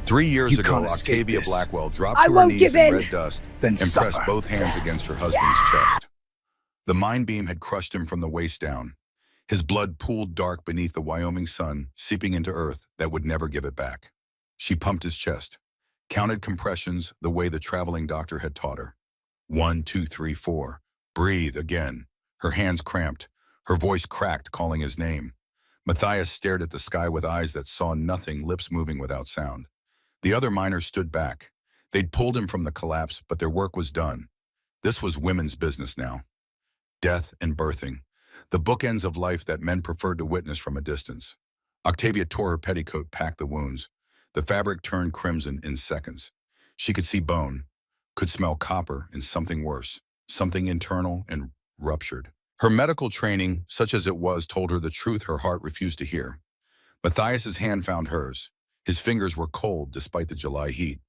3 years You can't ago, escape Octavia this. Blackwell dropped I to her won't knees give in in. red dust Then and pressed suffer. both hands against her husband's chest. The mind beam had crushed him from the waist down. His blood pooled dark beneath the Wyoming sun, seeping into earth that would never give it back. She pumped his chest, counted compressions the way the traveling doctor had taught her. 1, 2, 3, 4. Breathe again. Her hands cramped. Her voice cracked, calling his name. Matthias stared at the sky with eyes that saw nothing, lips moving without sound. The other miners stood back. They'd pulled him from the collapse, but their work was done. This was women's business now. Death and birthing. The bookends of life that men preferred to witness from a distance. Octavia tore her petticoat, packed the wounds. The fabric turned crimson in seconds. She could see bone, could smell copper and something worse, something internal and ruptured. Her medical training, such as it was, told her the truth her heart refused to hear. Matthias's hand found hers. His fingers were cold despite the July heat.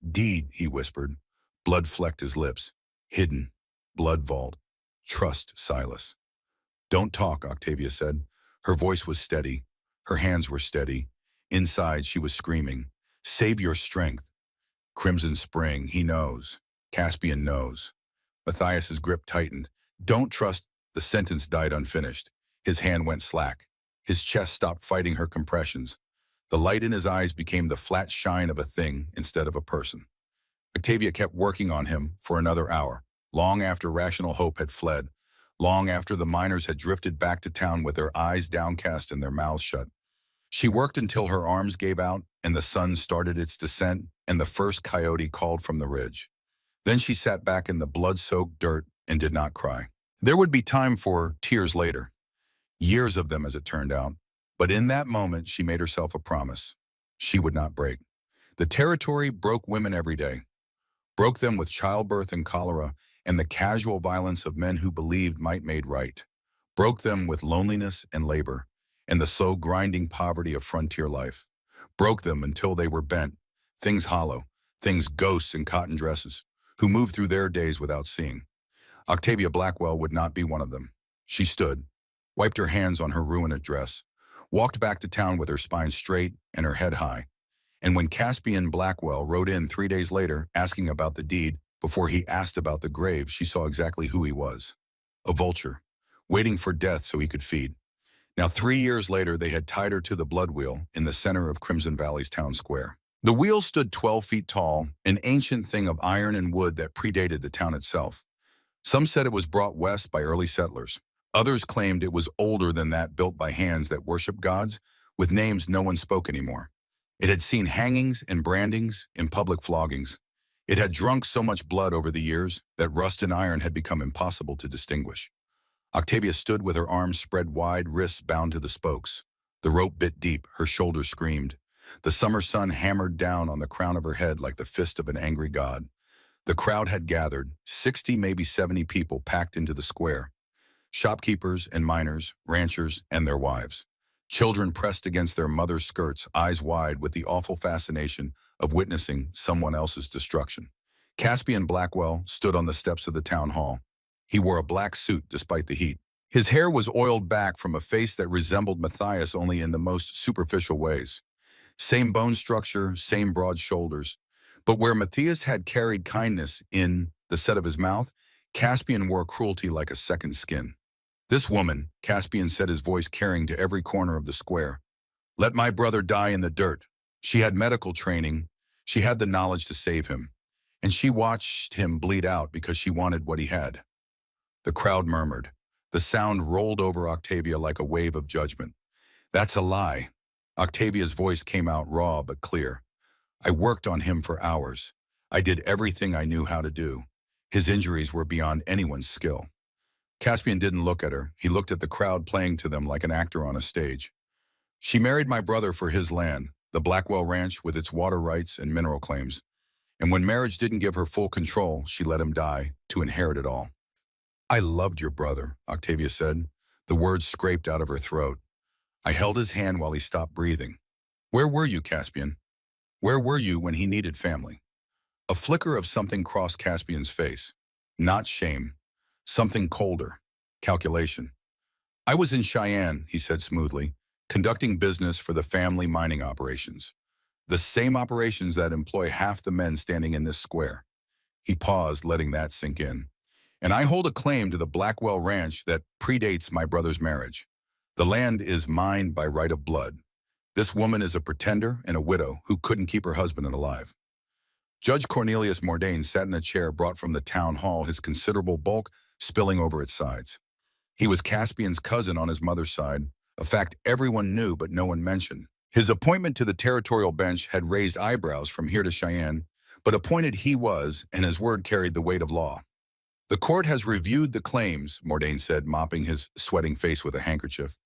Deed, he whispered. Blood flecked his lips. Hidden. Blood vault. Trust Silas. Don't talk, Octavia said. Her voice was steady. Her hands were steady. Inside, she was screaming. Save your strength. Crimson Spring, he knows. Caspian knows. Matthias's grip tightened. Don't trust. The sentence died unfinished. His hand went slack. His chest stopped fighting her compressions. The light in his eyes became the flat shine of a thing instead of a person. Octavia kept working on him for another hour, long after rational hope had fled, long after the miners had drifted back to town with their eyes downcast and their mouths shut. She worked until her arms gave out and the sun started its descent and the first coyote called from the ridge. Then she sat back in the blood-soaked dirt and did not cry. There would be time for tears later. Years of them, as it turned out. But in that moment, she made herself a promise. She would not break. The territory broke women every day. Broke them with childbirth and cholera and the casual violence of men who believed might made right. Broke them with loneliness and labor and the slow grinding poverty of frontier life. Broke them until they were bent, things hollow, things ghosts in cotton dresses, who moved through their days without seeing. Octavia Blackwell would not be one of them. She stood, wiped her hands on her ruined dress, walked back to town with her spine straight and her head high. And when Caspian Blackwell rode in 3 days later asking about the deed, before he asked about the grave, she saw exactly who he was. A vulture, waiting for death so he could feed. Now 3 years later, they had tied her to the blood wheel in the center of Crimson Valley's town square. The wheel stood 12 feet tall, an ancient thing of iron and wood that predated the town itself. Some said it was brought west by early settlers. Others claimed it was older than that, built by hands that worship gods with names no one spoke anymore. It had seen hangings and brandings and public floggings. It had drunk so much blood over the years that rust and iron had become impossible to distinguish. Octavia stood with her arms spread wide, wrists bound to the spokes. The rope bit deep, her shoulders screamed. The summer sun hammered down on the crown of her head like the fist of an angry god. The crowd had gathered, 60, maybe 70 people packed into the square. Shopkeepers and miners, ranchers and their wives. Children pressed against their mothers' skirts, eyes wide with the awful fascination of witnessing someone else's destruction. Caspian Blackwell stood on the steps of the town hall. He wore a black suit despite the heat. His hair was oiled back from a face that resembled Matthias only in the most superficial ways. Same bone structure, same broad shoulders. But where Matthias had carried kindness in the set of his mouth, Caspian wore cruelty like a second skin. This woman, Caspian said, his voice carrying to every corner of the square. Let my brother die in the dirt. She had medical training. She had the knowledge to save him. And she watched him bleed out because she wanted what he had. The crowd murmured. The sound rolled over Octavia like a wave of judgment. That's a lie. Octavia's voice came out raw but clear. I worked on him for hours. I did everything I knew how to do. His injuries were beyond anyone's skill. Caspian didn't look at her. He looked at the crowd playing to them like an actor on a stage. She married my brother for his land, the Blackwell Ranch with its water rights and mineral claims. And when marriage didn't give her full control, she let him die to inherit it all. I loved your brother, Octavia said. The words scraped out of her throat. I held his hand while he stopped breathing. Where were you, Caspian? Where were you when he needed family? A flicker of something crossed Caspian's face. Not shame. Something colder. Calculation. I was in Cheyenne, he said smoothly, conducting business for the family mining operations. The same operations that employ half the men standing in this square. He paused, letting that sink in. And I hold a claim to the Blackwell Ranch that predates my brother's marriage. The land is mine by right of blood. This woman is a pretender and a widow who couldn't keep her husband alive. Judge Cornelius Mordain sat in a chair brought from the town hall, his considerable bulk spilling over its sides. He was Caspian's cousin on his mother's side, a fact everyone knew but no one mentioned. His appointment to the territorial bench had raised eyebrows from here to Cheyenne, but appointed he was, and his word carried the weight of law. The court has reviewed the claims, Mordain said, mopping his sweating face with a handkerchief.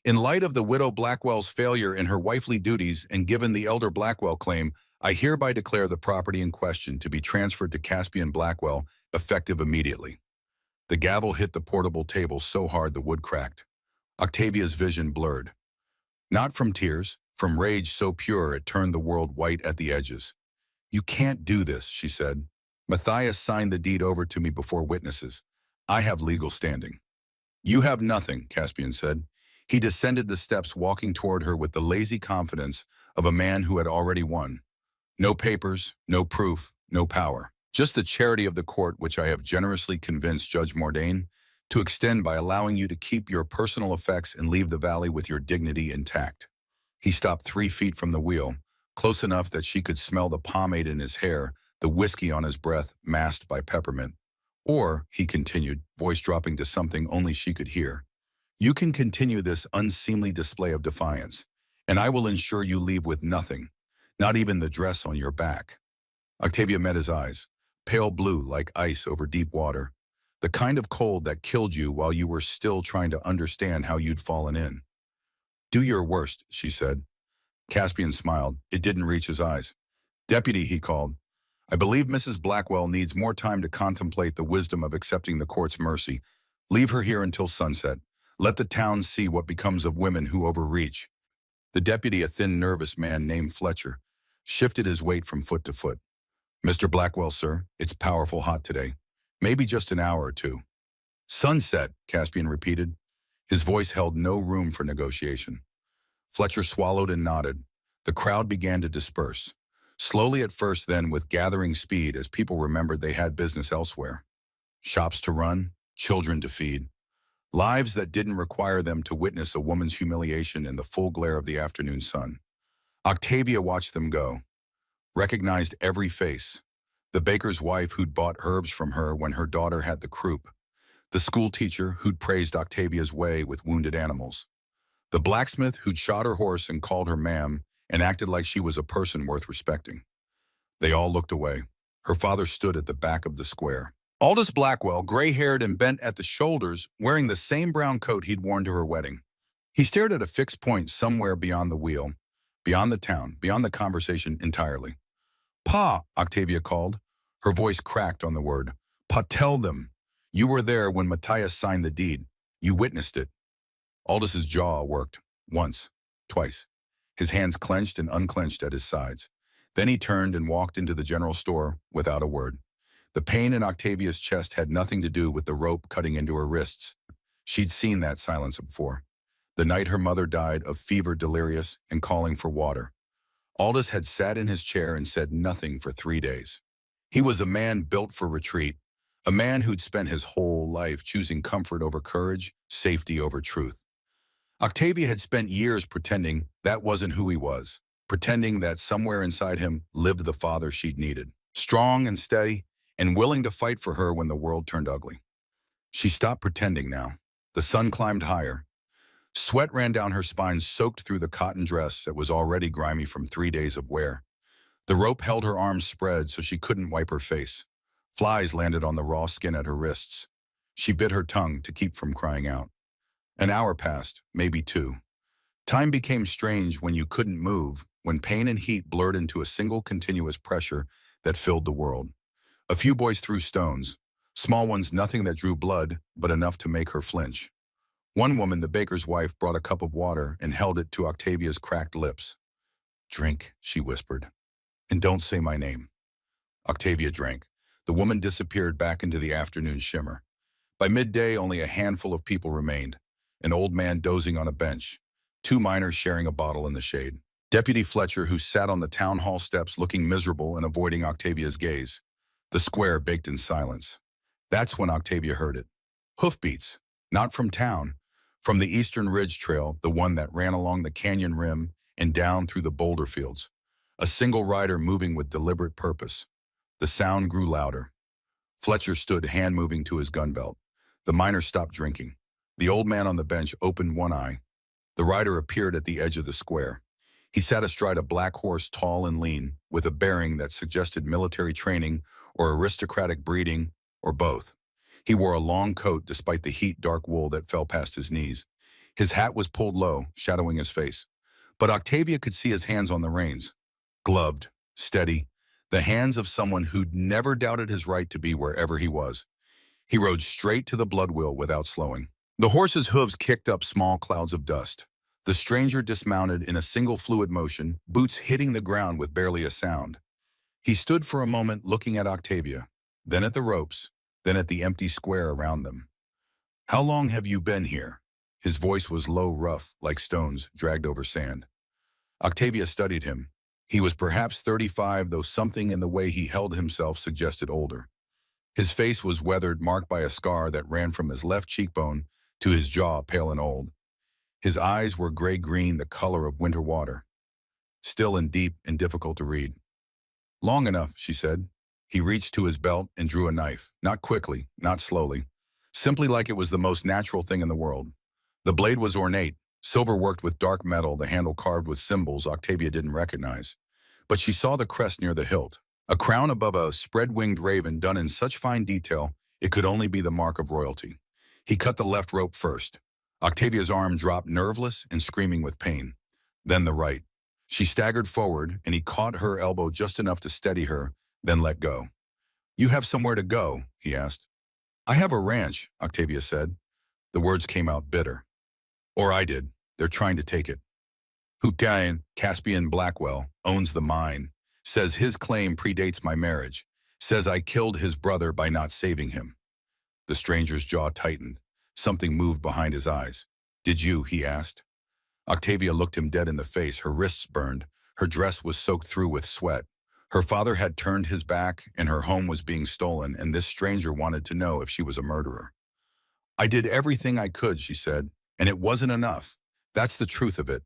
In light of the widow Blackwell's failure in her wifely duties and given the elder Blackwell claim, I hereby declare the property in question to be transferred to Caspian Blackwell, effective immediately. The gavel hit the portable table so hard the wood cracked. Octavia's vision blurred. Not from tears, from rage so pure it turned the world white at the edges. You can't do this, she said. Matthias signed the deed over to me before witnesses. I have legal standing. You have nothing, Caspian said. He descended the steps, walking toward her with the lazy confidence of a man who had already won. No papers, no proof, no power. Just the charity of the court, which I have generously convinced Judge Mordain to extend by allowing you to keep your personal effects and leave the valley with your dignity intact. He stopped 3 feet from the wheel, close enough that she could smell the pomade in his hair, the whiskey on his breath masked by peppermint. Or, he continued, voice dropping to something only she could hear, you can continue this unseemly display of defiance, and I will ensure you leave with nothing, not even the dress on your back. Octavia met his eyes, pale blue like ice over deep water, the kind of cold that killed you while you were still trying to understand how you'd fallen in. Do your worst, she said. Caspian smiled. It didn't reach his eyes. Deputy, he called. I believe Mrs. Blackwell needs more time to contemplate the wisdom of accepting the court's mercy. Leave her here until sunset. Let the town see what becomes of women who overreach. The deputy, a thin, nervous man named Fletcher, shifted his weight from foot to foot. Mr. Blackwell, sir, it's powerful hot today. Maybe just an hour or two. Sunset, Caspian repeated. His voice held no room for negotiation. Fletcher swallowed and nodded. The crowd began to disperse. Slowly at first, then with gathering speed as people remembered they had business elsewhere. Shops to run, children to feed. Lives that didn't require them to witness a woman's humiliation in the full glare of the afternoon sun. Octavia watched them go, recognized every face. The baker's wife who'd bought herbs from her when her daughter had the croup. The school teacher who'd praised Octavia's way with wounded animals. The blacksmith who'd shot her horse and called her ma'am and acted like she was a person worth respecting. They all looked away. Her father stood at the back of the square. Aldous Blackwell, gray-haired and bent at the shoulders, wearing the same brown coat he'd worn to her wedding. He stared at a fixed point somewhere beyond the wheel, beyond the town, beyond the conversation entirely. Pa, Octavia called. Her voice cracked on the word. Pa, tell them. You were there when Matthias signed the deed. You witnessed it. Aldous' jaw worked. Once. Twice. His hands clenched and unclenched at his sides. Then he turned and walked into the general store without a word. The pain in Octavia's chest had nothing to do with the rope cutting into her wrists. She'd seen that silence before. The night her mother died of fever, delirious, and calling for water. Aldous had sat in his chair and said nothing for 3 days. He was a man built for retreat, a man who'd spent his whole life choosing comfort over courage, safety over truth. Octavia had spent years pretending that wasn't who he was, pretending that somewhere inside him lived the father she'd needed, strong and steady, and willing to fight for her when the world turned ugly. She stopped pretending now. The sun climbed higher. Sweat ran down her spine, soaked through the cotton dress that was already grimy from 3 days of wear. The rope held her arms spread so she couldn't wipe her face. Flies landed on the raw skin at her wrists. She bit her tongue to keep from crying out. An hour passed, maybe 2. Time became strange when you couldn't move, when pain and heat blurred into a single continuous pressure that filled the world. A few boys threw stones, small ones, nothing that drew blood, but enough to make her flinch. One woman, the baker's wife, brought a cup of water and held it to Octavia's cracked lips. Drink, she whispered, and don't say my name. Octavia drank. The woman disappeared back into the afternoon shimmer. By midday, only a handful of people remained. An old man dozing on a bench, 2 miners sharing a bottle in the shade. Deputy Fletcher, who sat on the town hall steps looking miserable and avoiding Octavia's gaze. The square baked in silence. That's when Octavia heard it. Hoofbeats, not from town, from the Eastern Ridge Trail, the one that ran along the canyon rim and down through the boulder fields. A single rider moving with deliberate purpose. The sound grew louder. Fletcher stood hand-moving to his gun belt. The miner stopped drinking. The old man on the bench opened one eye. The rider appeared at the edge of the square. He sat astride a black horse, tall and lean, with a bearing that suggested military training or aristocratic breeding, or both. He wore a long coat despite the heat-dark wool that fell past his knees. His hat was pulled low, shadowing his face. But Octavia could see his hands on the reins. Gloved, steady, the hands of someone who'd never doubted his right to be wherever he was. He rode straight to the blood wheel without slowing. The horse's hooves kicked up small clouds of dust. The stranger dismounted in a single fluid motion, boots hitting the ground with barely a sound. He stood for a moment looking at Octavia, then at the ropes, then at the empty square around them. "How long have you been here?" His voice was low, rough, like stones dragged over sand. Octavia studied him. He was perhaps 35, though something in the way he held himself suggested older. His face was weathered, marked by a scar that ran from his left cheekbone to his jaw, pale and old. His eyes were gray-green, the color of winter water. Still and deep and difficult to read. "Long enough," she said. He reached to his belt and drew a knife, not quickly, not slowly, simply like it was the most natural thing in the world. The blade was ornate, silver worked with dark metal, the handle carved with symbols Octavia didn't recognize. But she saw the crest near the hilt, a crown above a spread-winged raven done in such fine detail it could only be the mark of royalty. He cut the left rope first. Octavia's arm dropped, nerveless and screaming with pain. Then the right. She staggered forward, and he caught her elbow just enough to steady her, then let go. "You have somewhere to go?" he asked. "I have a ranch," Octavia said. The words came out bitter. "Or I did. They're trying to take it. Hukayan, Caspian Blackwell, owns the mine. Says his claim predates my marriage. Says I killed his brother by not saving him." The stranger's jaw tightened. Something moved behind his eyes. "Did you?" he asked. Octavia looked him dead in the face. Her wrists burned. Her dress was soaked through with sweat. Her father had turned his back, and her home was being stolen, and this stranger wanted to know if she was a murderer. "I did everything I could," she said, "and it wasn't enough. That's the truth of it.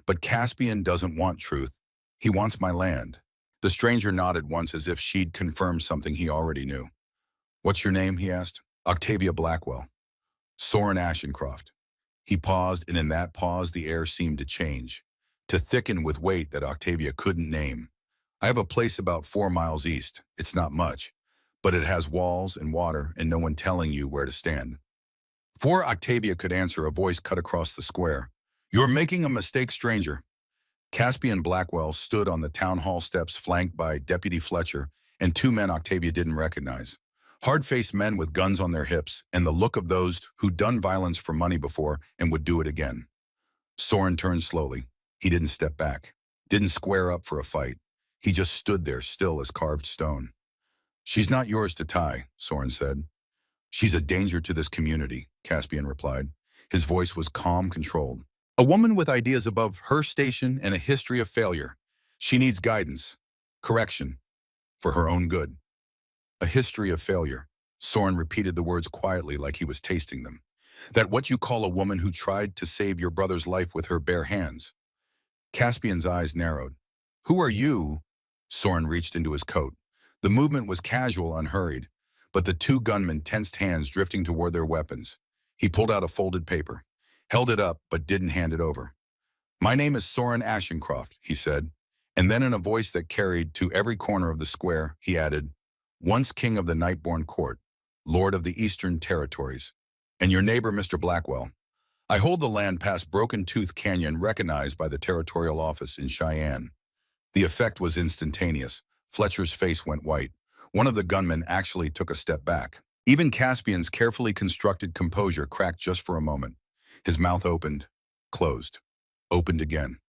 But Caspian doesn't want truth. He wants my land." The stranger nodded once as if she'd confirmed something he already knew. "What's your name?" he asked. "Octavia Blackwell." "Soren Ashencroft." He paused, and in that pause the air seemed to change, to thicken with weight that Octavia couldn't name. "I have a place about 4 miles east. It's not much, but it has walls and water and no one telling you where to stand." Before Octavia could answer, a voice cut across the square. "You're making a mistake, stranger." Caspian Blackwell stood on the town hall steps, flanked by Deputy Fletcher and 2 men Octavia didn't recognize. Hard-faced men with guns on their hips and the look of those who'd done violence for money before and would do it again. Soren turned slowly. He didn't step back, didn't square up for a fight. He just stood there, still as carved stone. "She's not yours to tie," Soren said. "She's a danger to this community," Caspian replied. His voice was calm, controlled. "A woman with ideas above her station and a history of failure. She needs guidance, correction, for her own good." "A history of failure." Soren repeated the words quietly, like he was tasting them. "That what you call a woman who tried to save your brother's life with her bare hands?" Caspian's eyes narrowed. "Who are you?" Soren reached into his coat. The movement was casual, unhurried, but the 2 gunmen tensed hands, drifting toward their weapons. He pulled out a folded paper, held it up, but didn't hand it over. "My name is Soren Ashencroft," he said, and then in a voice that carried to every corner of the square, he added, "Once king of the Nightborn Court, lord of the Eastern Territories, and your neighbor, Mr. Blackwell. I hold the land past Broken Tooth Canyon, recognized by the territorial office in Cheyenne." The effect was instantaneous. Fletcher's face went white. One of the gunmen actually took a step back. Even Caspian's carefully constructed composure cracked just for a moment. His mouth opened, closed, opened again.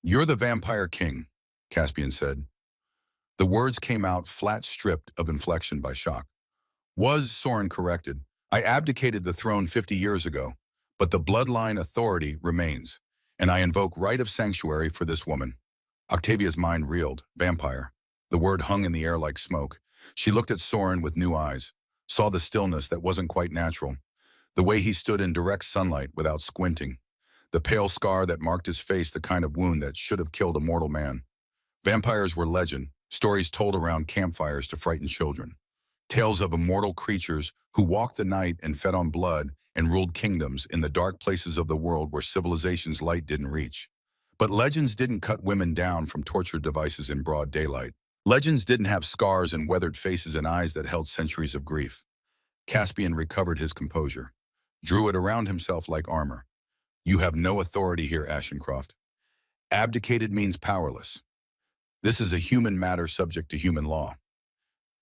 "You're the Vampire King," Caspian said. The words came out flat, stripped of inflection by shock. "Was," Soren corrected. "I abdicated the throne 50 years ago, but the bloodline authority remains, and I invoke right of sanctuary for this woman." Octavia's mind reeled. Vampire. The word hung in the air like smoke. She looked at Soren with new eyes, saw the stillness that wasn't quite natural, the way he stood in direct sunlight without squinting, the pale scar that marked his face, the kind of wound that should have killed a mortal man. Vampires were legend, stories told around campfires to frighten children. Tales of immortal creatures who walked the night and fed on blood and ruled kingdoms in the dark places of the world where civilization's light didn't reach. But legends didn't cut women down from torture devices in broad daylight. Legends didn't have scars and weathered faces and eyes that held centuries of grief. Caspian recovered his composure, drew it around himself like armor. You have no authority here, Ashencroft. Abdicated means powerless. This is a human matter subject to human law.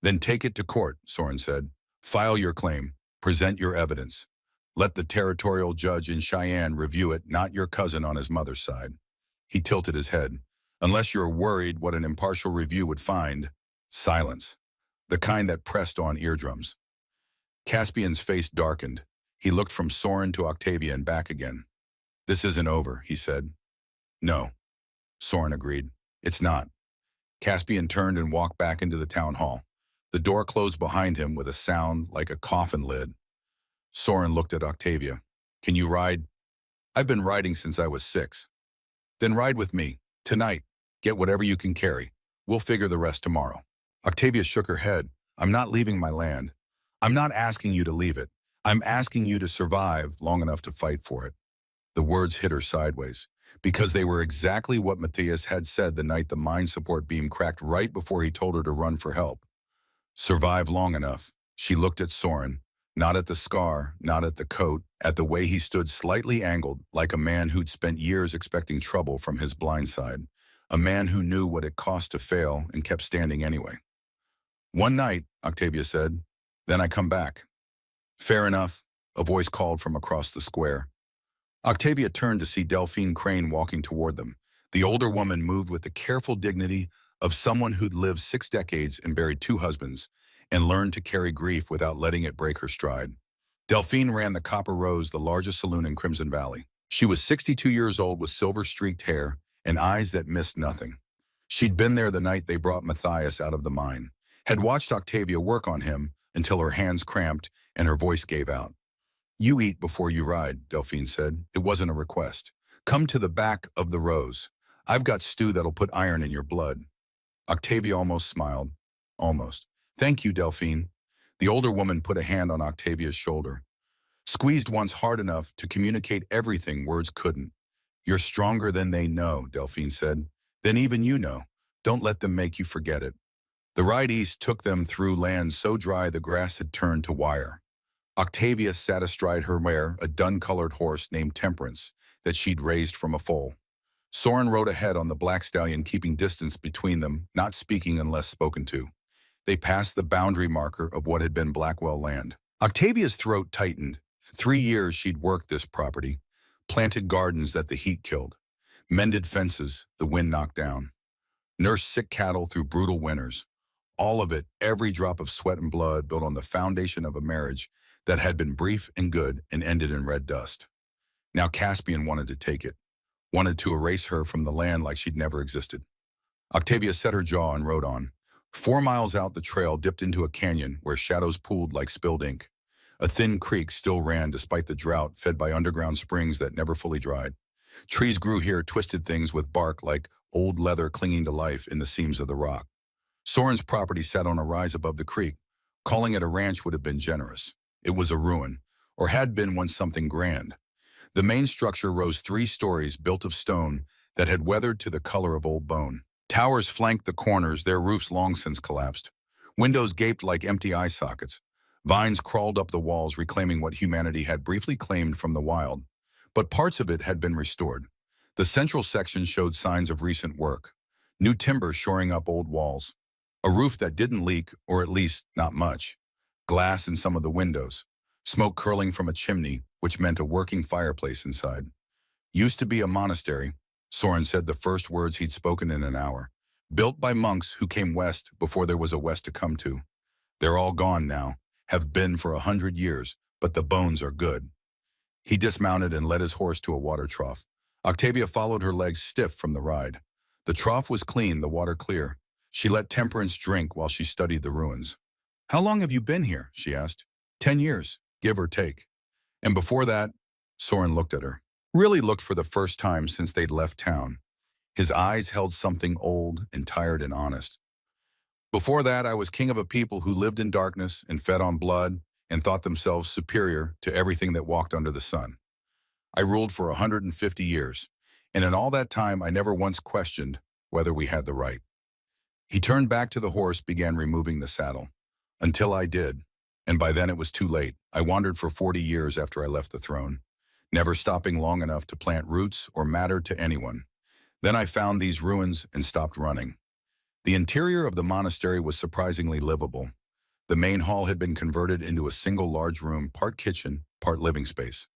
Then take it to court, Soren said. File your claim. Present your evidence. Let the territorial judge in Cheyenne review it, not your cousin on his mother's side. He tilted his head. Unless you're worried what an impartial review would find, silence. The kind that pressed on eardrums. Caspian's face darkened. He looked from Soren to Octavia and back again. This isn't over, he said. No, Soren agreed. It's not. Caspian turned and walked back into the town hall. The door closed behind him with a sound like a coffin lid. Soren looked at Octavia. Can you ride? I've been riding since I was 6. Then ride with me. Tonight. Get whatever you can carry. We'll figure the rest tomorrow. Octavia shook her head. I'm not leaving my land. I'm not asking you to leave it. I'm asking you to survive long enough to fight for it. The words hit her sideways, because they were exactly what Matthias had said the night the mind support beam cracked right before he told her to run for help. Survive long enough. She looked at Soren, not at the scar, not at the coat, at the way he stood slightly angled, like a man who'd spent years expecting trouble from his blind side. A man who knew what it cost to fail and kept standing anyway. One night, Octavia said, then I come back. Fair enough, a voice called from across the square. Octavia turned to see Delphine Crane walking toward them. The older woman moved with the careful dignity of someone who'd lived 6 decades and buried 2 husbands and learned to carry grief without letting it break her stride. Delphine ran the Copper Rose, the largest saloon in Crimson Valley. She was 62 years old with silver-streaked hair and eyes that missed nothing. She'd been there the night they brought Matthias out of the mine, had watched Octavia work on him until her hands cramped and her voice gave out. You eat before you ride, Delphine said. It wasn't a request. Come to the back of the Rose. I've got stew that'll put iron in your blood. Octavia almost smiled. Almost. Thank you, Delphine. The older woman put a hand on Octavia's shoulder. Squeezed once hard enough to communicate everything words couldn't. You're stronger than they know, Delphine said. Then even you know. Don't let them make you forget it. The ride east took them through land so dry the grass had turned to wire. Octavia sat astride her mare, a dun-colored horse named Temperance that she'd raised from a foal. Soren rode ahead on the black stallion, keeping distance between them, not speaking unless spoken to. They passed the boundary marker of what had been Blackwell land. Octavia's throat tightened. 3 years she'd worked this property, planted gardens that the heat killed, mended fences the wind knocked down, nursed sick cattle through brutal winters. All of it, every drop of sweat and blood, built on the foundation of a marriage that had been brief and good and ended in red dust. Now Caspian wanted to take it, wanted to erase her from the land like she'd never existed. Octavia set her jaw and rode on. 4 miles out, the trail dipped into a canyon where shadows pooled like spilled ink. A thin creek still ran despite the drought, fed by underground springs that never fully dried. Trees grew here, twisted things with bark like old leather clinging to life in the seams of the rock. Soren's property sat on a rise above the creek. Calling it a ranch would have been generous. It was a ruin, or had been once something grand. The main structure rose 3 stories, built of stone that had weathered to the color of old bone. Towers flanked the corners, their roofs long since collapsed. Windows gaped like empty eye sockets. Vines crawled up the walls, reclaiming what humanity had briefly claimed from the wild. But parts of it had been restored. The central section showed signs of recent work. New timber shoring up old walls. A roof that didn't leak, or at least not much. Glass in some of the windows. Smoke curling from a chimney, which meant a working fireplace inside. Used to be a monastery, Soren said the first words he'd spoken in an hour. Built by monks who came west before there was a west to come to. They're all gone now, have been for 100 years, but the bones are good. He dismounted and led his horse to a water trough. Octavia followed, her legs stiff from the ride. The trough was clean, the water clear. She let Temperance drink while she studied the ruins. "How long have you been here?" she asked. 10 years, give or take. And before that, Soren looked at her. Really looked for the first time since they'd left town. His eyes held something old and tired and honest. "Before that, I was king of a people who lived in darkness and fed on blood and thought themselves superior to everything that walked under the sun. I ruled for 150 years, and in all that time I never once questioned whether we had the right." He turned back to the horse, began removing the saddle. "Until I did, and by then it was too late. I wandered for 40 years after I left the throne, never stopping long enough to plant roots or matter to anyone. Then I found these ruins and stopped running." The interior of the monastery was surprisingly livable. The main hall had been converted into a single large room, part kitchen, part living space.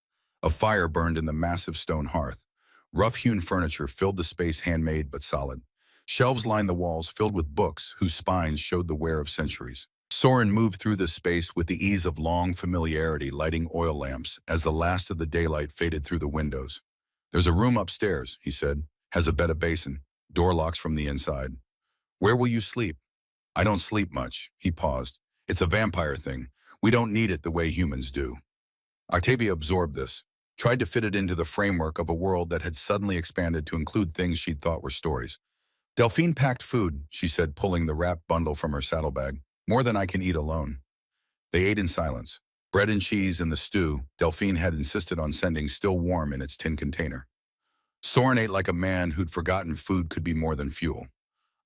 A fire burned in the massive stone hearth. Rough-hewn furniture filled the space, handmade but solid. Shelves lined the walls, filled with books whose spines showed the wear of centuries. Soren moved through the space with the ease of long familiarity, lighting oil lamps as the last of the daylight faded through the windows. "There's a room upstairs," he said. "Has a bed, a basin, door locks from the inside. Where will you sleep?" "I don't sleep much." He paused. "It's a vampire thing. We don't need it the way humans do." Octavia absorbed this, tried to fit it into the framework of a world that had suddenly expanded to include things she'd thought were stories. "Delphine packed food," she said, pulling the wrapped bundle from her saddlebag. "More than I can eat alone." They ate in silence. Bread and cheese and the stew Delphine had insisted on sending still warm in its tin container. Soren ate like a man who'd forgotten food could be more than fuel.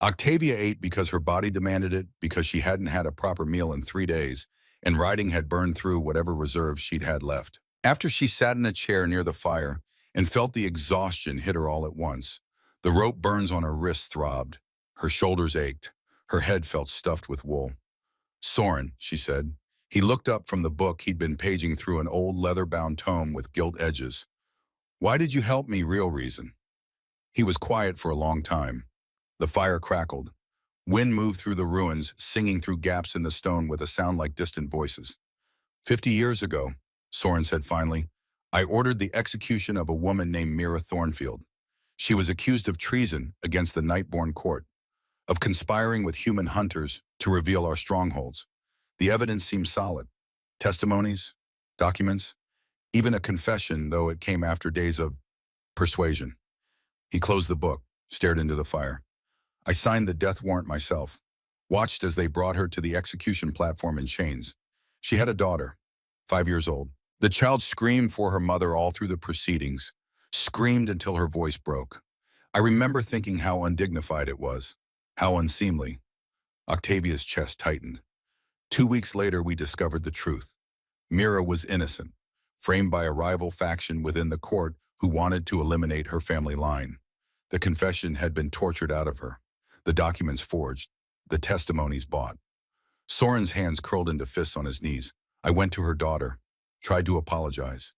Octavia ate because her body demanded it, because she hadn't had a proper meal in 3 days, and riding had burned through whatever reserves she'd had left. After she sat in a chair near the fire and felt the exhaustion hit her all at once, the rope burns on her wrists throbbed, her shoulders ached, her head felt stuffed with wool. "Soren," she said. He looked up from the book he'd been paging through, an old leather-bound tome with gilt edges. "Why did you help me? Real reason." He was quiet for a long time. The fire crackled. Wind moved through the ruins, singing through gaps in the stone with a sound like distant voices. 50 years ago, Soren said finally, "I ordered the execution of a woman named Mira Thornfield. She was accused of treason against the Nightborn court, of conspiring with human hunters to reveal our strongholds. The evidence seemed solid. Testimonies, documents, even a confession, though it came after days of persuasion." He closed the book, stared into the fire. "I signed the death warrant myself, watched as they brought her to the execution platform in chains. She had a daughter, 5 years old. The child screamed for her mother all through the proceedings, screamed until her voice broke. I remember thinking how undignified it was, how unseemly." Octavia's chest tightened. 2 weeks later, we discovered the truth. Mira was innocent, framed by a rival faction within the court who wanted to eliminate her family line. The confession had been tortured out of her, the documents forged, the testimonies bought. Soren's hands curled into fists on his knees. "I went to her daughter, tried to apologize,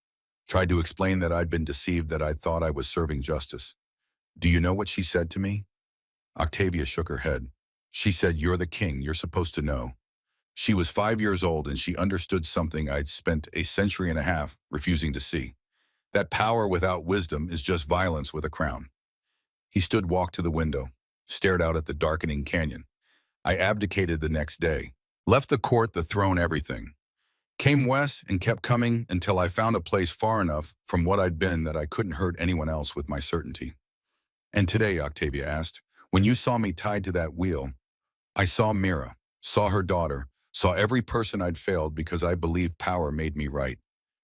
tried to explain that I'd been deceived, that I'd thought I was serving justice. Do you know what she said to me?" Octavia shook her head. "She said, 'You're the king, you're supposed to know.' She was 5 years old and she understood something I'd spent a century and a half refusing to see. That power without wisdom is just violence with a crown." He stood, walked to the window, stared out at the darkening canyon. "I abdicated the next day, left the court, the throne, everything. Came west and kept coming until I found a place far enough from what I'd been that I couldn't hurt anyone else with my certainty." "And today," Octavia asked, "when you saw me tied to that wheel, I saw Mira, saw her daughter, saw every person I'd failed because I believed power made me right."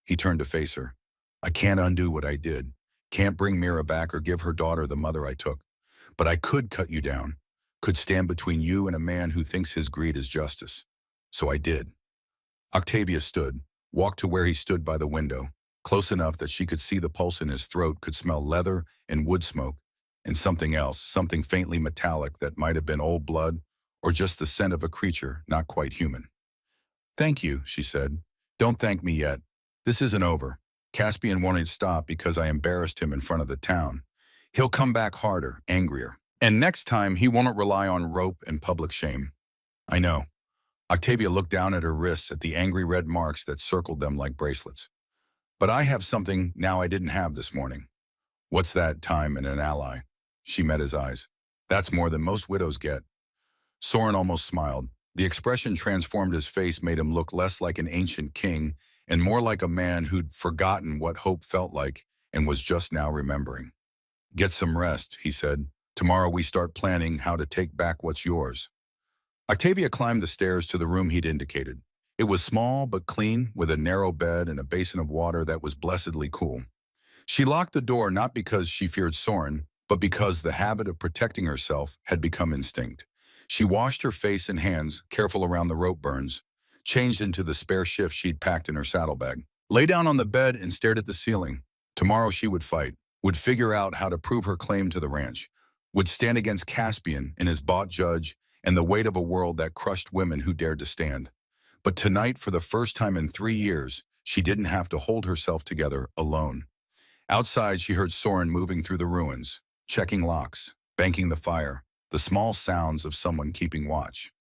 He turned to face her. "I can't undo what I did, can't bring Mira back or give her daughter the mother I took. But I could cut you down, could stand between you and a man who thinks his greed is justice. So I did." Octavia stood, walked to where he stood by the window, close enough that she could see the pulse in his throat, could smell leather and wood smoke, and something else, something faintly metallic that might have been old blood or just the scent of a creature not quite human. "Thank you," she said. "Don't thank me yet. This isn't over. Caspian wanted to stop because I embarrassed him in front of the town. He'll come back harder, angrier. And next time, he won't rely on rope and public shame." "I know." Octavia looked down at her wrists, at the angry red marks that circled them like bracelets. "But I have something now I didn't have this morning." "What's that?" "Time and an ally." She met his eyes. That's more than most widows get. Soren almost smiled. The expression transformed his face, made him look less like an ancient king and more like a man who'd forgotten what hope felt like and was just now remembering. Get some rest, he said. Tomorrow we start planning how to take back what's yours. Octavia climbed the stairs to the room he'd indicated. It was small but clean, with a narrow bed and a basin of water that was blessedly cool. She locked the door not because she feared Soren, but because the habit of protecting herself had become instinct. She washed her face and hands, careful around the rope burns, changed into the spare shift she'd packed in her saddlebag, lay down on the bed and stared at the ceiling. Tomorrow she would fight, would figure out how to prove her claim to the ranch, would stand against Caspian and his bought judge and the weight of a world that crushed women who dared to stand. But tonight, for the first time in 3 years, she didn't have to hold herself together alone. Outside, she heard Soren moving through the ruins, checking locks, banking the fire, the small sounds of someone keeping watch.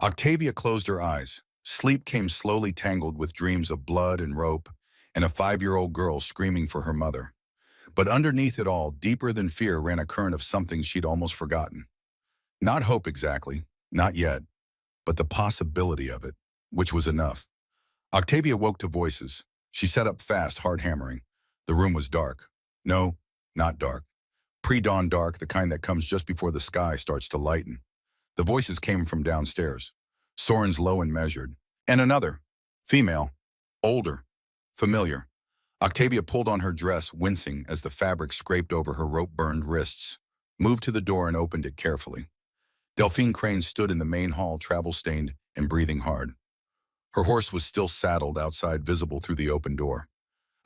Octavia closed her eyes. Sleep came slowly, tangled with dreams of blood and rope and a 5-year-old girl screaming for her mother. But underneath it all, deeper than fear, ran a current of something she'd almost forgotten. Not hope exactly, not yet, but the possibility of it, which was enough. Octavia woke to voices. She sat up fast, hard hammering. The room was dark. No, not dark. Pre-dawn dark, the kind that comes just before the sky starts to lighten. The voices came from downstairs. Soren's low and measured. And another. Female. Older. Familiar. Octavia pulled on her dress, wincing as the fabric scraped over her rope-burned wrists, moved to the door and opened it carefully. Delphine Crane stood in the main hall, travel-stained and breathing hard. Her horse was still saddled outside, visible through the open door.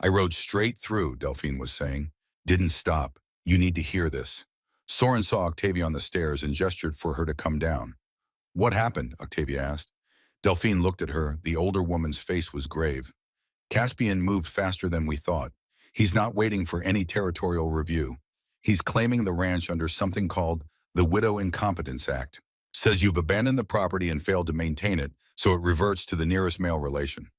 I rode straight through, Delphine was saying. Didn't stop. You need to hear this. Soren saw Octavia on the stairs and gestured for her to come down. What happened? Octavia asked. Delphine looked at her. The older woman's face was grave. Caspian moved faster than we thought. He's not waiting for any territorial review. He's claiming the ranch under something called the Widow Incompetence Act. Says you've abandoned the property and failed to maintain it, so it reverts to the nearest male relation.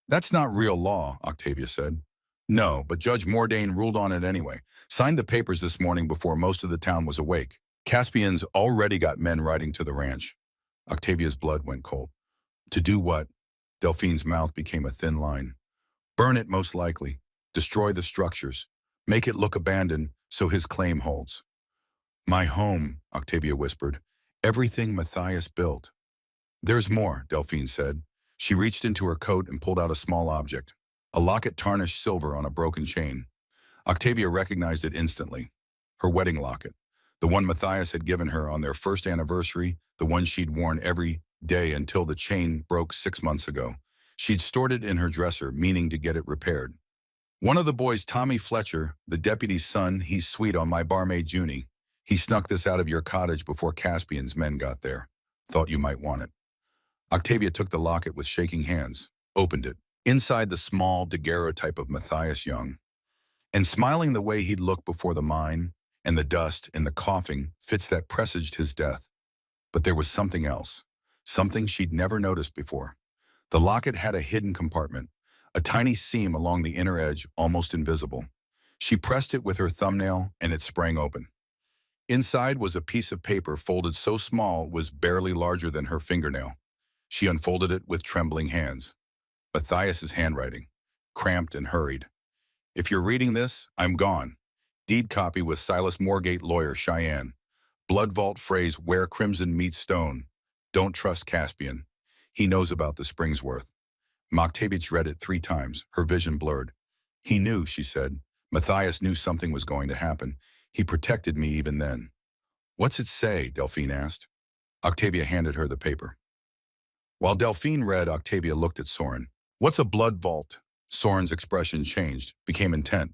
That's not real law, Octavia said. No, but Judge Mordain ruled on it anyway. Signed the papers this morning before most of the town was awake. Caspian's already got men riding to the ranch. Octavia's blood went cold. To do what? Delphine's mouth became a thin line. Burn it, most likely. Destroy the structures. Make it look abandoned so his claim holds. My home, Octavia whispered. Everything Matthias built. There's more, Delphine said. She reached into her coat and pulled out a small object. A locket tarnished silver on a broken chain. Octavia recognized it instantly. Her wedding locket. The one Matthias had given her on their first anniversary, the one she'd worn every day until the chain broke 6 months ago. She'd stored it in her dresser, meaning to get it repaired. One of the boys, Tommy Fletcher, the deputy's son, he's sweet on my barmaid Junie. He snuck this out of your cottage before Caspian's men got there. Thought you might want it. Octavia took the locket with shaking hands, opened it. Inside the small daguerreotype of Matthias Young. And smiling the way he'd looked before the mine, and the dust and the coughing fits that presaged his death. But there was something else, something she'd never noticed before. The locket had a hidden compartment, a tiny seam along the inner edge, almost invisible. She pressed it with her thumbnail, and it sprang open. Inside was a piece of paper folded so small it was barely larger than her fingernail. She unfolded it with trembling hands. Matthias's handwriting, cramped and hurried. If you're reading this, I'm gone. Deed copy with Silas Moorgate, lawyer, Cheyenne. Blood vault phrase, where crimson meets stone. Don't trust Caspian. He knows about the Springsworth. Octavia read it 3 times, her vision blurred. He knew, she said. Matthias knew something was going to happen. He protected me even then. What's it say? Delphine asked. Octavia handed her the paper. While Delphine read, Octavia looked at Soren. What's a blood vault? Soren's expression changed, became intent.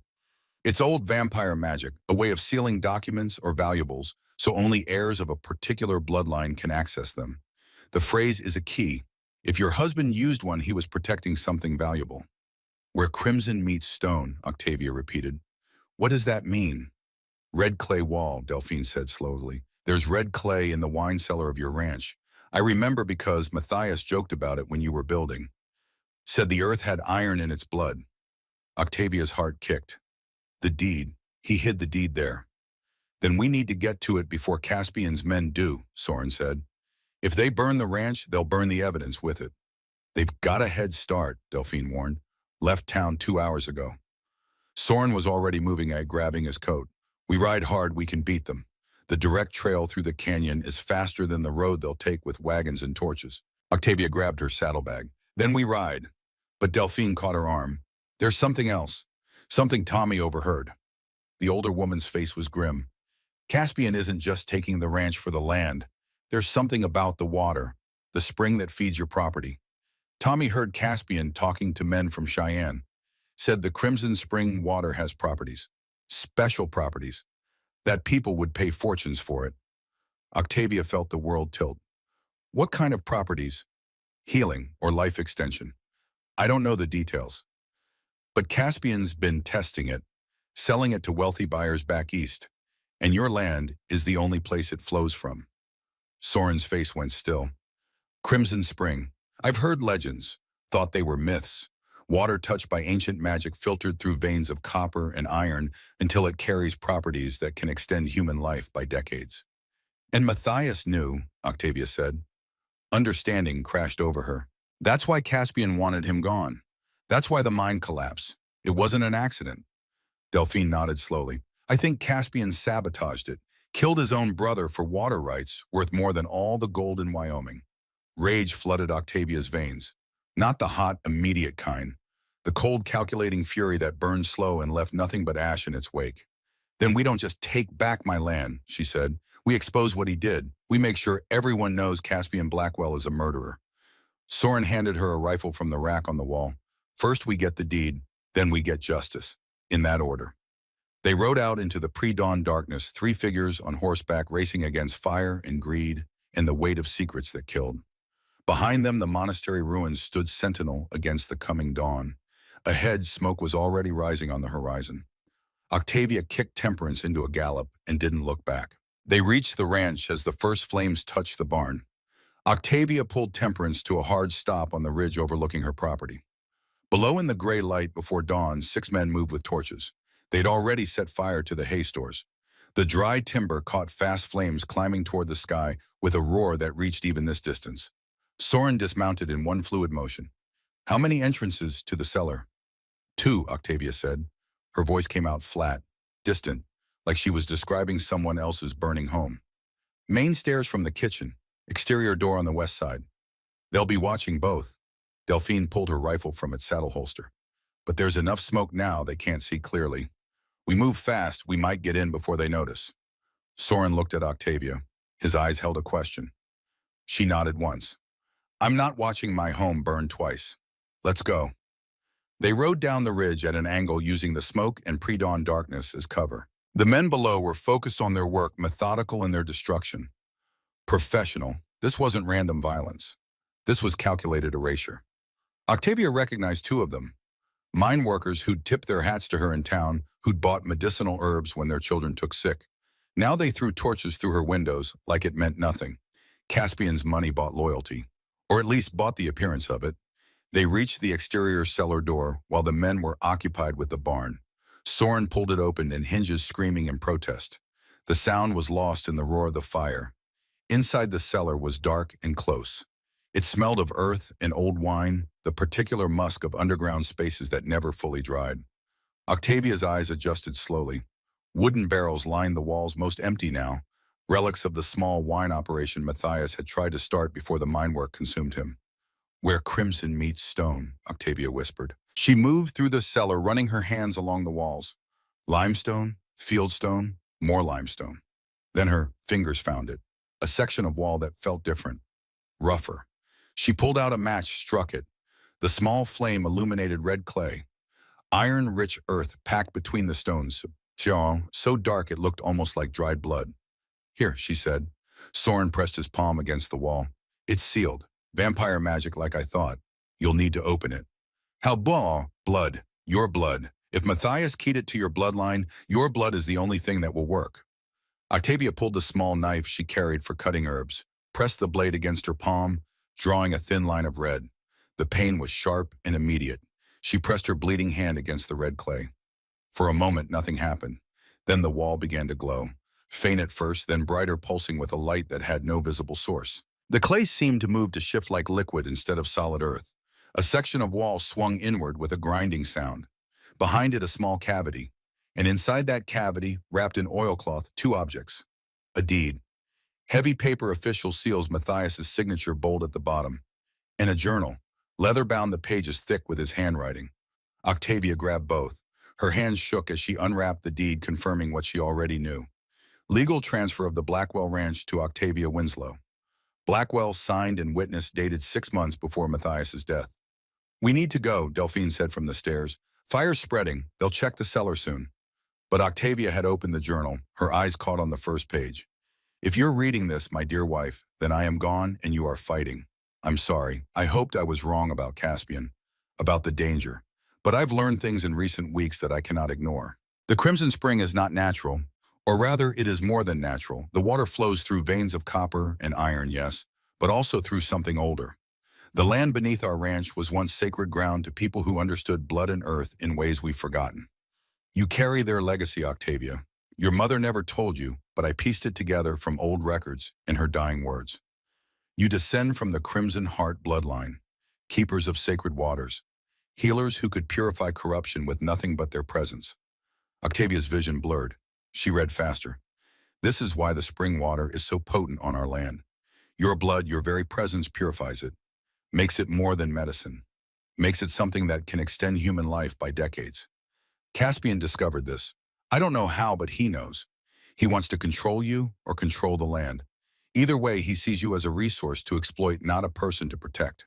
It's old vampire magic, a way of sealing documents or valuables so only heirs of a particular bloodline can access them. The phrase is a key. If your husband used one, he was protecting something valuable. Where crimson meets stone, Octavia repeated. What does that mean? Red clay wall, Delphine said slowly. There's red clay in the wine cellar of your ranch. I remember because Matthias joked about it when you were building. Said the earth had iron in its blood. Octavia's heart kicked. The deed. He hid the deed there. Then we need to get to it before Caspian's men do, Soren said. If they burn the ranch, they'll burn the evidence with it. They've got a head start, Delphine warned. Left town 2 hours ago. Soren was already moving at grabbing his coat. We ride hard, we can beat them. The direct trail through the canyon is faster than the road they'll take with wagons and torches. Octavia grabbed her saddlebag. Then we ride. But Delphine caught her arm. There's something else. Something Tommy overheard. The older woman's face was grim. Caspian isn't just taking the ranch for the land. There's something about the water, the spring that feeds your property. Tommy heard Caspian talking to men from Cheyenne. Said the Crimson Spring water has properties. Special properties. That people would pay fortunes for it. Octavia felt the world tilt. What kind of properties? Healing or life extension. I don't know the details. But Caspian's been testing it, selling it to wealthy buyers back east. And your land is the only place it flows from. Soren's face went still. Crimson Spring. I've heard legends, thought they were myths. Water touched by ancient magic filtered through veins of copper and iron until it carries properties that can extend human life by decades. And Matthias knew, Octavia said. Understanding crashed over her. That's why Caspian wanted him gone. That's why the mine collapsed. It wasn't an accident. Delphine nodded slowly. I think Caspian sabotaged it, killed his own brother for water rights worth more than all the gold in Wyoming. Rage flooded Octavia's veins. Not the hot, immediate kind. The cold, calculating fury that burned slow and left nothing but ash in its wake. Then we don't just take back my land, she said. We expose what he did. We make sure everyone knows Caspian Blackwell is a murderer. Soren handed her a rifle from the rack on the wall. First we get the deed, then we get justice. In that order. They rode out into the pre-dawn darkness, 3 figures on horseback racing against fire and greed and the weight of secrets that killed. Behind them, the monastery ruins stood sentinel against the coming dawn. Ahead, smoke was already rising on the horizon. Octavia kicked Temperance into a gallop and didn't look back. They reached the ranch as the first flames touched the barn. Octavia pulled Temperance to a hard stop on the ridge overlooking her property. Below in the gray light before dawn, 6 men moved with torches. They'd already set fire to the hay stores. The dry timber caught fast flames climbing toward the sky with a roar that reached even this distance. Soren dismounted in one fluid motion. How many entrances to the cellar? 2, Octavia said. Her voice came out flat, distant, like she was describing someone else's burning home. Main stairs from the kitchen, exterior door on the west side. They'll be watching both. Delphine pulled her rifle from its saddle holster. But there's enough smoke now they can't see clearly. We move fast, we might get in before they notice. Soren looked at Octavia. His eyes held a question. She nodded once. I'm not watching my home burn twice. Let's go. They rode down the ridge at an angle using the smoke and pre-dawn darkness as cover. The men below were focused on their work, methodical in their destruction. Professional. This wasn't random violence. This was calculated erasure. Octavia recognized 2 of them. Mine workers who'd tipped their hats to her in town, who'd bought medicinal herbs when their children took sick. Now they threw torches through her windows like it meant nothing. Caspian's money bought loyalty, or at least bought the appearance of it. They reached the exterior cellar door while the men were occupied with the barn. Soren pulled it open and hinges screaming in protest. The sound was lost in the roar of the fire. Inside the cellar was dark and close. It smelled of earth and old wine, the particular musk of underground spaces that never fully dried. Octavia's eyes adjusted slowly. Wooden barrels lined the walls, most empty now, relics of the small wine operation Matthias had tried to start before the mine work consumed him. Where crimson meets stone, Octavia whispered. She moved through the cellar, running her hands along the walls. Limestone, fieldstone, more limestone. Then her fingers found it, a section of wall that felt different, rougher. She pulled out a match, struck it. The small flame illuminated red clay. Iron-rich earth packed between the stones, so dark it looked almost like dried blood. Here, she said. Soren pressed his palm against the wall. It's sealed. Vampire magic like I thought. You'll need to open it. How blood. Your blood. If Matthias keyed it to your bloodline, your blood is the only thing that will work. Octavia pulled the small knife she carried for cutting herbs, pressed the blade against her palm, drawing a thin line of red. The pain was sharp and immediate. She pressed her bleeding hand against the red clay. For a moment, nothing happened. Then the wall began to glow. faint at first, then brighter, pulsing with a light that had no visible source. The clay seemed to move to shift like liquid instead of solid earth. A section of wall swung inward with a grinding sound. Behind it, a small cavity. And inside that cavity, wrapped in oilcloth, two objects. A deed. Heavy paper official seals Matthias's signature bold at the bottom. And a journal. Leather-bound, the pages thick with his handwriting. Octavia grabbed both. Her hands shook as she unwrapped the deed, confirming what she already knew. Legal transfer of the Blackwell Ranch to Octavia Winslow. Blackwell signed and witnessed, dated 6 months before Matthias's death. "We need to go," Delphine said from the stairs. "Fire's spreading. They'll check the cellar soon." But Octavia had opened the journal, her eyes caught on the first page. "If you're reading this, my dear wife, then I am gone and you are fighting. I'm sorry. I hoped I was wrong about Caspian, about the danger. But I've learned things in recent weeks that I cannot ignore. The Crimson Spring is not natural, or rather it is more than natural. The water flows through veins of copper and iron, yes, but also through something older. The land beneath our ranch was once sacred ground to people who understood blood and earth in ways we've forgotten. You carry their legacy, Octavia. Your mother never told you, but I pieced it together from old records in her dying words. You descend from the Crimson Heart bloodline, keepers of sacred waters, healers who could purify corruption with nothing but their presence." Octavia's vision blurred. She read faster. "This is why the spring water is so potent on our land. Your blood, your very presence purifies it, makes it more than medicine, makes it something that can extend human life by decades. Caspian discovered this. I don't know how, but he knows. He wants to control you or control the land. Either way, he sees you as a resource to exploit, not a person to protect.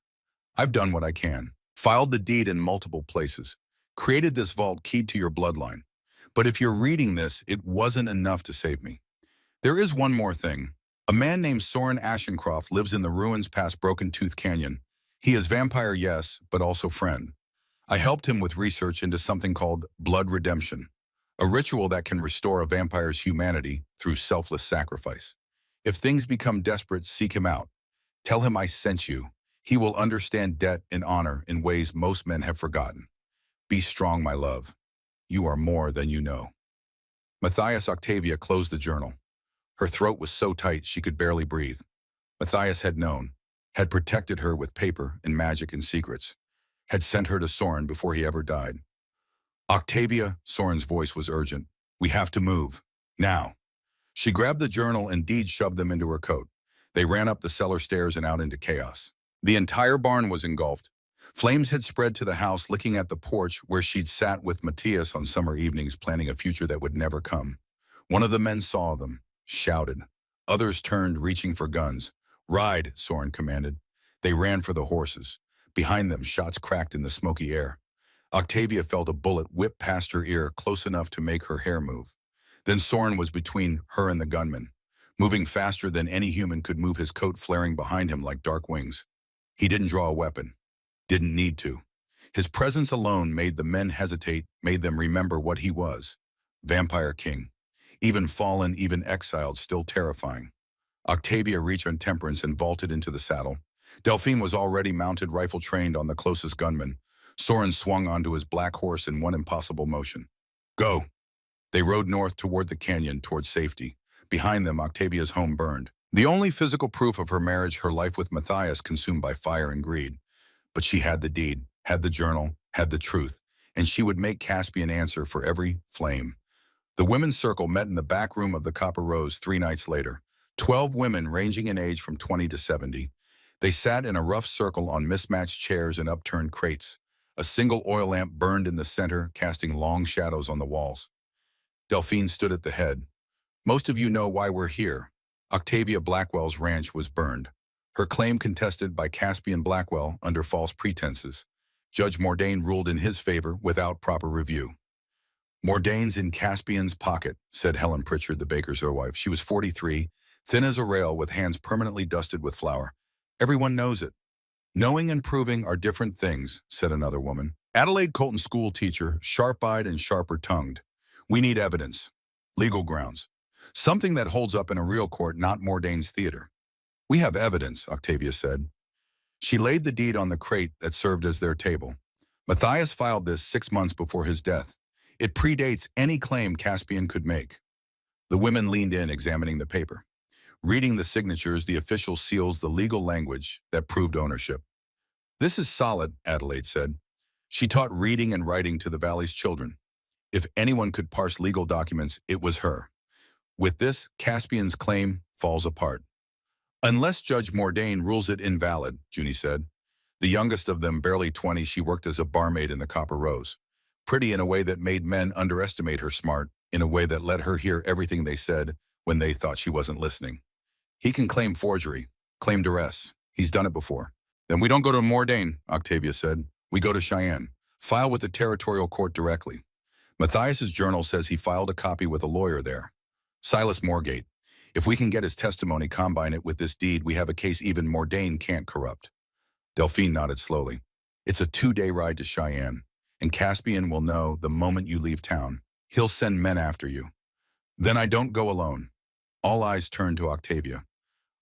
I've done what I can. Filed the deed in multiple places. Created this vault keyed to your bloodline. But if you're reading this, it wasn't enough to save me. There is one more thing. A man named Soren Ashencroft lives in the ruins past Broken Tooth Canyon. He is vampire, yes, but also friend. I helped him with research into something called blood redemption, a ritual that can restore a vampire's humanity through selfless sacrifice. If things become desperate, seek him out. Tell him I sent you. He will understand debt and honor in ways most men have forgotten. Be strong, my love. You are more than you know." Matthias. Octavia closed the journal. Her throat was so tight she could barely breathe. Matthias had known, had protected her with paper and magic and secrets, had sent her to Soren before he ever died. "Octavia," Soren's voice was urgent. "We have to move. Now." She grabbed the journal and deed, shoved them into her coat. They ran up the cellar stairs and out into chaos. The entire barn was engulfed. Flames had spread to the house, licking at the porch where she'd sat with Matthias on summer evenings planning a future that would never come. One of the men saw them, shouted. Others turned, reaching for guns. "Ride," Soren commanded. They ran for the horses. Behind them, shots cracked in the smoky air. Octavia felt a bullet whip past her ear, close enough to make her hair move. Then Soren was between her and the gunman, moving faster than any human could move, his coat flaring behind him like dark wings. He didn't draw a weapon. Didn't need to. His presence alone made the men hesitate, made them remember what he was. Vampire King. Even fallen, even exiled, still terrifying. Octavia reached her temperance and vaulted into the saddle. Delphine was already mounted, rifle trained on the closest gunman. Soren swung onto his black horse in one impossible motion. "Go." They rode north toward the canyon, toward safety. Behind them, Octavia's home burned. The only physical proof of her marriage, her life with Matthias, consumed by fire and greed. But she had the deed, had the journal, had the truth, and she would make Caspian answer for every flame. The women's circle met in the back room of the Copper Rose 3 nights later. 12 women ranging in age from 20 to 70. They sat in a rough circle on mismatched chairs and upturned crates. A single oil lamp burned in the center, casting long shadows on the walls. Delphine stood at the head. "Most of you know why we're here." Octavia Blackwell's ranch was burned. Her claim contested by Caspian Blackwell under false pretenses. Judge Mordain ruled in his favor without proper review. "Mordain's in Caspian's pocket," said Helen Pritchard, the baker's wife. She was 43, thin as a rail, with hands permanently dusted with flour. "Everyone knows it." "Knowing and proving are different things," said another woman. Adelaide Colton, school teacher, sharp-eyed and sharper-tongued. "We need evidence. Legal grounds. Something that holds up in a real court, not Mordain's theater." "We have evidence," Octavia said. She laid the deed on the crate that served as their table. Matthias filed this 6 months before his death. It predates any claim Caspian could make. The women leaned in, examining the paper. Reading the signatures, the official seals the legal language that proved ownership. This is solid, Adelaide said. She taught reading and writing to the valley's children. If anyone could parse legal documents, it was her. With this, Caspian's claim falls apart. Unless Judge Mordain rules it invalid, Junie said. The youngest of them, barely 20, she worked as a barmaid in the Copper Rose. Pretty in a way that made men underestimate her, smart in a way that let her hear everything they said when they thought she wasn't listening. He can claim forgery, claim duress. He's done it before. Then we don't go to Mordain, Octavia said. We go to Cheyenne. File with the territorial court directly. Matthias's journal says he filed a copy with a lawyer there. Silas Morgate. If we can get his testimony, combine it with this deed, we have a case even Mordain can't corrupt. Delphine nodded slowly. It's a 2-day ride to Cheyenne, and Caspian will know the moment you leave town. He'll send men after you. Then I don't go alone. All eyes turned to Octavia.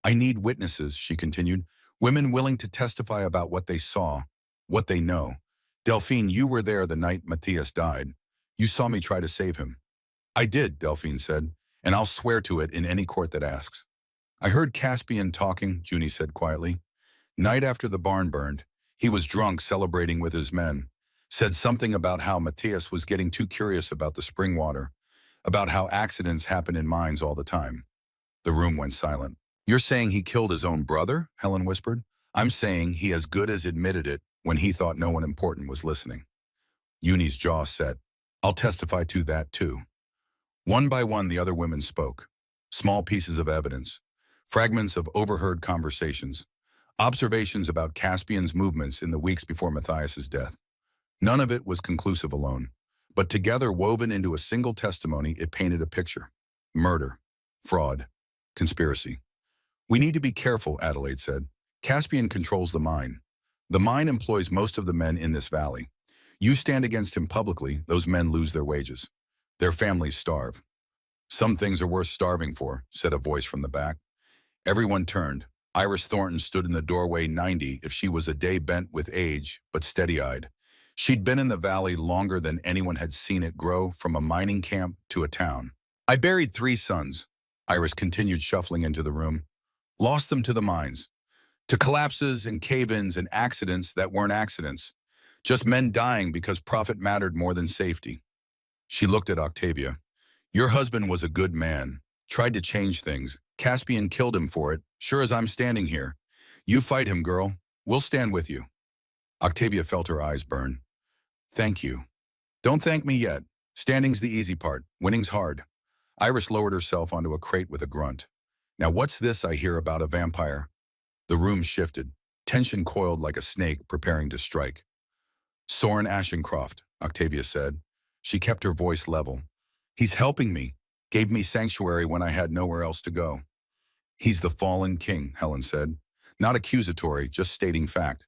I need witnesses, she continued, women willing to testify about what they saw, what they know. Delphine, you were there the night Matthias died. You saw me try to save him. I did, Delphine said, and I'll swear to it in any court that asks. I heard Caspian talking, Junie said quietly. Night after the barn burned, he was drunk celebrating with his men. Said something about how Matthias was getting too curious about the spring water, about how accidents happen in mines all the time. The room went silent. You're saying he killed his own brother? Helen whispered. I'm saying he as good as admitted it when he thought no one important was listening. Junie's jaw set. I'll testify to that too. One by one, the other women spoke. Small pieces of evidence, fragments of overheard conversations, observations about Caspian's movements in the weeks before Matthias's death. None of it was conclusive alone, but together woven into a single testimony, it painted a picture. Murder, fraud, conspiracy. We need to be careful, Adelaide said. Caspian controls the mine. The mine employs most of the men in this valley. You stand against him publicly, those men lose their wages. Their families starve. Some things are worth starving for, said a voice from the back. Everyone turned. Iris Thornton stood in the doorway, 90 if she was a day bent with age, but steady-eyed. She'd been in the valley longer than anyone had seen it grow, from a mining camp to a town. I buried 3 sons. Iris continued, shuffling into the room. Lost them to the mines, to collapses and cave-ins and accidents that weren't accidents. Just men dying because profit mattered more than safety. She looked at Octavia. Your husband was a good man, tried to change things. Caspian killed him for it, sure as I'm standing here. You fight him, girl. We'll stand with you. Octavia felt her eyes burn. Thank you. Don't thank me yet. Standing's the easy part. Winning's hard. Iris lowered herself onto a crate with a grunt. Now what's this I hear about a vampire? The room shifted. Tension coiled like a snake preparing to strike. Soren Ashencroft, Octavia said. She kept her voice level. He's helping me. Gave me sanctuary when I had nowhere else to go. He's the fallen king, Helen said. Not accusatory, just stating fact.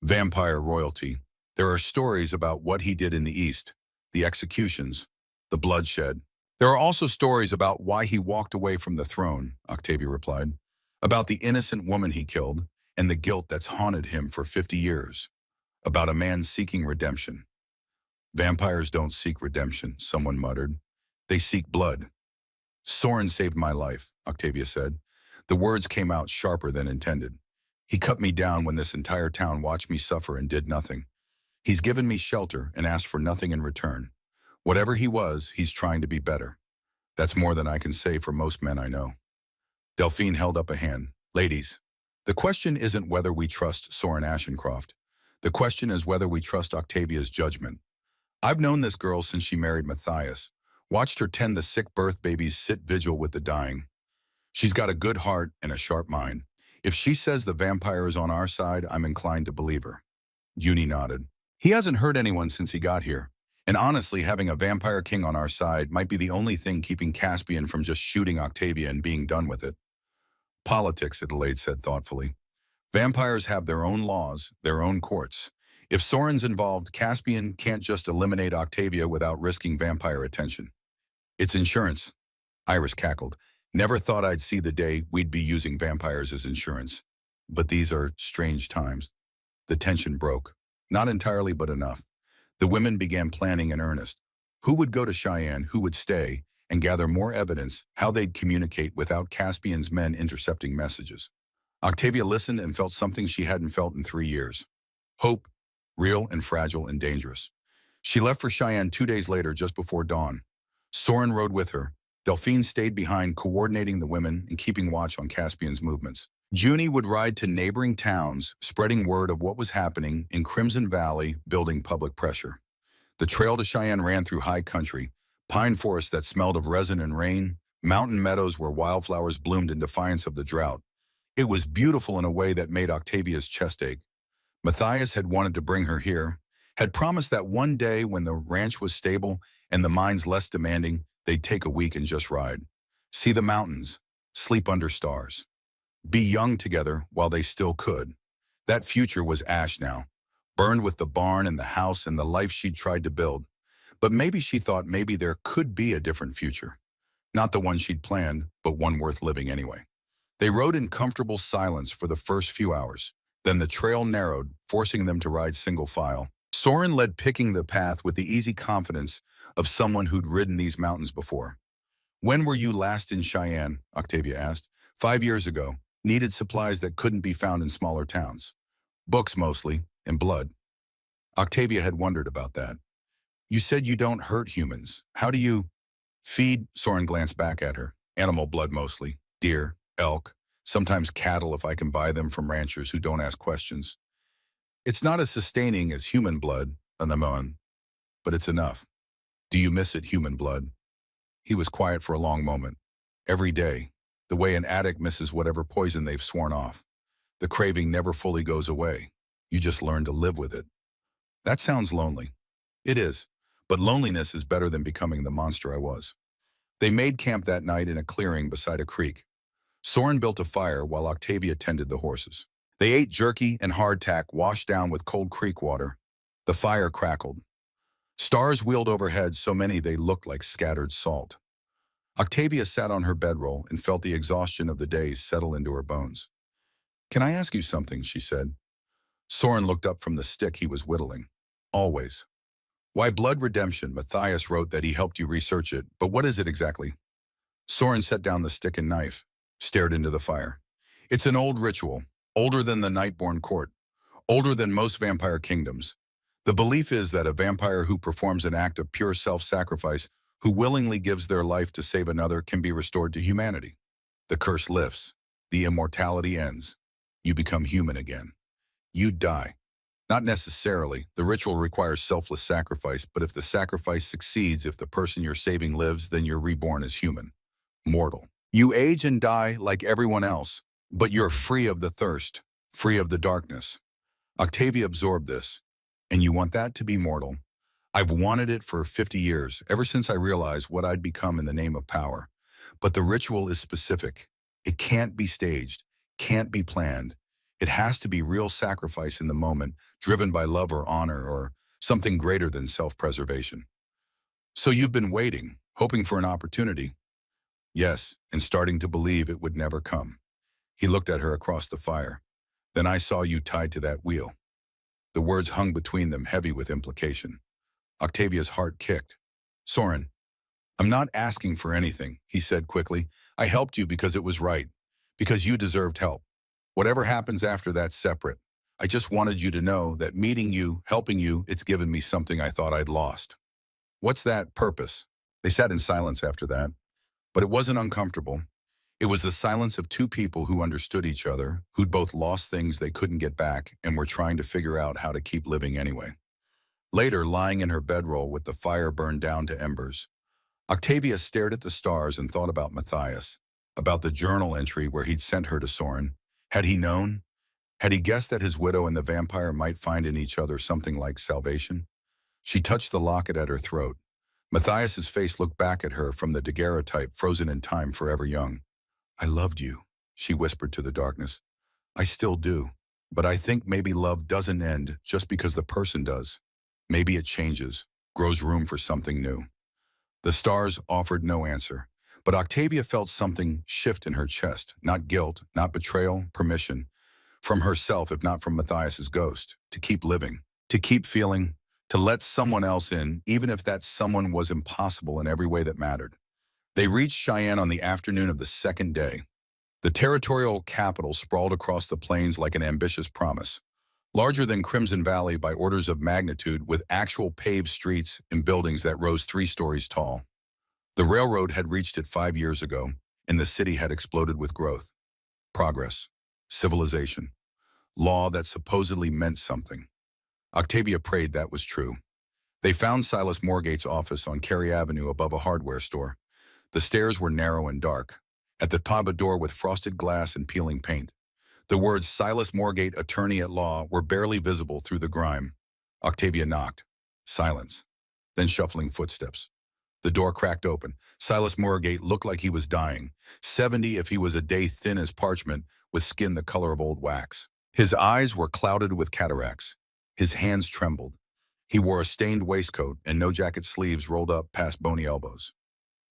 Vampire royalty. There are stories about what he did in the East, the executions, the bloodshed. There are also stories about why he walked away from the throne, Octavia replied. About the innocent woman he killed and the guilt that's haunted him for 50 years. About a man seeking redemption. Vampires don't seek redemption, someone muttered. They seek blood. Soren saved my life, Octavia said. The words came out sharper than intended. He cut me down when this entire town watched me suffer and did nothing. He's given me shelter and asked for nothing in return. Whatever he was, he's trying to be better. That's more than I can say for most men I know. Delphine held up a hand. Ladies, the question isn't whether we trust Soren Ashencroft. The question is whether we trust Octavia's judgment. I've known this girl since she married Matthias, watched her tend the sick birth babies, sit vigil with the dying. She's got a good heart and a sharp mind. If she says the vampire is on our side, I'm inclined to believe her. Junie nodded. He hasn't hurt anyone since he got here. And honestly, having a vampire king on our side might be the only thing keeping Caspian from just shooting Octavia and being done with it. Politics, Adelaide said thoughtfully. Vampires have their own laws, their own courts. If Soren's involved, Caspian can't just eliminate Octavia without risking vampire attention. It's insurance. Iris cackled. Never thought I'd see the day we'd be using vampires as insurance. But these are strange times. The tension broke. Not entirely, but enough. The women began planning in earnest. Who would go to Cheyenne, who would stay, and gather more evidence how they'd communicate without Caspian's men intercepting messages. Octavia listened and felt something she hadn't felt in 3 years. Hope, real and fragile and dangerous. She left for Cheyenne 2 days later, just before dawn. Soren rode with her. Delphine stayed behind, coordinating the women and keeping watch on Caspian's movements. Junie would ride to neighboring towns, spreading word of what was happening in Crimson Valley, building public pressure. The trail to Cheyenne ran through high country, pine forests that smelled of resin and rain, mountain meadows where wildflowers bloomed in defiance of the drought. It was beautiful in a way that made Octavia's chest ache. Matthias had wanted to bring her here, had promised that one day when the ranch was stable and the mines less demanding, they'd take a week and just ride. See the mountains, sleep under stars. Be young together while they still could. That future was ash now, burned with the barn and the house and the life she'd tried to build. But maybe she thought maybe there could be a different future. Not the one she'd planned, but one worth living anyway. They rode in comfortable silence for the first few hours. Then the trail narrowed, forcing them to ride single file. Soren led, picking the path with the easy confidence of someone who'd ridden these mountains before. "When were you last in Cheyenne?" Octavia asked. "5 years ago. Needed supplies that couldn't be found in smaller towns. Books mostly, and blood." Octavia had wondered about that. "You said you don't hurt humans. How do you—" "Feed," Soren glanced back at her. "Animal blood mostly. Deer, elk, sometimes cattle if I can buy them from ranchers who don't ask questions. It's not as sustaining as human blood, Anamon, but it's enough." "Do you miss it, human blood?" He was quiet for a long moment. "Every day. The way an addict misses whatever poison they've sworn off. The craving never fully goes away. You just learn to live with it." "That sounds lonely." "It is, but loneliness is better than becoming the monster I was." They made camp that night in a clearing beside a creek. Soren built a fire while Octavia tended the horses. They ate jerky and hardtack washed down with cold creek water. The fire crackled. Stars wheeled overhead, so many they looked like scattered salt. Octavia sat on her bedroll and felt the exhaustion of the day settle into her bones. "Can I ask you something?" she said. Soren looked up from the stick he was whittling. "Always." "Why blood redemption?" Matthias wrote that he helped you research it, but what is it exactly? Soren set down the stick and knife, stared into the fire. "It's an old ritual, older than the Nightborn court, older than most vampire kingdoms. The belief is that a vampire who performs an act of pure self-sacrifice, who willingly gives their life to save another, can be restored to humanity. The curse lifts. The immortality ends. You become human again. You die. Not necessarily. The ritual requires selfless sacrifice, but if the sacrifice succeeds, if the person you're saving lives, then you're reborn as human. Mortal. You age and die like everyone else, but you're free of the thirst, free of the darkness." Octavia absorbed this. "And you want that to be mortal?" "I've wanted it for 50 years, ever since I realized what I'd become in the name of power. But the ritual is specific. It can't be staged, can't be planned. It has to be real sacrifice in the moment, driven by love or honor or something greater than self-preservation." "So you've been waiting, hoping for an opportunity?" "Yes, and starting to believe it would never come." He looked at her across the fire. "Then I saw you tied to that wheel." The words hung between them, heavy with implication. Octavia's heart kicked. "Soren, I'm not asking for anything," he said quickly. "I helped you because it was right, because you deserved help. Whatever happens after that's separate. I just wanted you to know that meeting you, helping you, it's given me something I thought I'd lost." "What's that? Purpose?" They sat in silence after that. But it wasn't uncomfortable. It was the silence of two people who understood each other, who'd both lost things they couldn't get back and were trying to figure out how to keep living anyway. Later, lying in her bedroll with the fire burned down to embers, Octavia stared at the stars and thought about Matthias, about the journal entry where he'd sent her to Soren. Had he known? Had he guessed that his widow and the vampire might find in each other something like salvation? She touched the locket at her throat. Matthias's face looked back at her from the daguerreotype frozen in time, forever young. "I loved you," she whispered to the darkness. "I still do. But I think maybe love doesn't end just because the person does. Maybe it changes, grows room for something new." The stars offered no answer, but Octavia felt something shift in her chest, not guilt, not betrayal, permission. From herself, if not from Matthias's ghost, to keep living, to keep feeling, to let someone else in, even if that someone was impossible in every way that mattered. They reached Cheyenne on the afternoon of the second day. The territorial capital sprawled across the plains like an ambitious promise, larger than Crimson Valley by orders of magnitude, with actual paved streets and buildings that rose 3 stories tall. The railroad had reached it 5 years ago, and the city had exploded with growth, progress, civilization, law that supposedly meant something. Octavia prayed that was true. They found Silas Morgate's office on Cary Avenue above a hardware store. The stairs were narrow and dark. At the top, a door with frosted glass and peeling paint. The words Silas Morgate, attorney at law, were barely visible through the grime. Octavia knocked. Silence. Then shuffling footsteps. The door cracked open. Silas Morgate looked like he was dying, 70 if he was a day thin as parchment, with skin the color of old wax. His eyes were clouded with cataracts. His hands trembled. He wore a stained waistcoat and no jacket sleeves rolled up past bony elbows.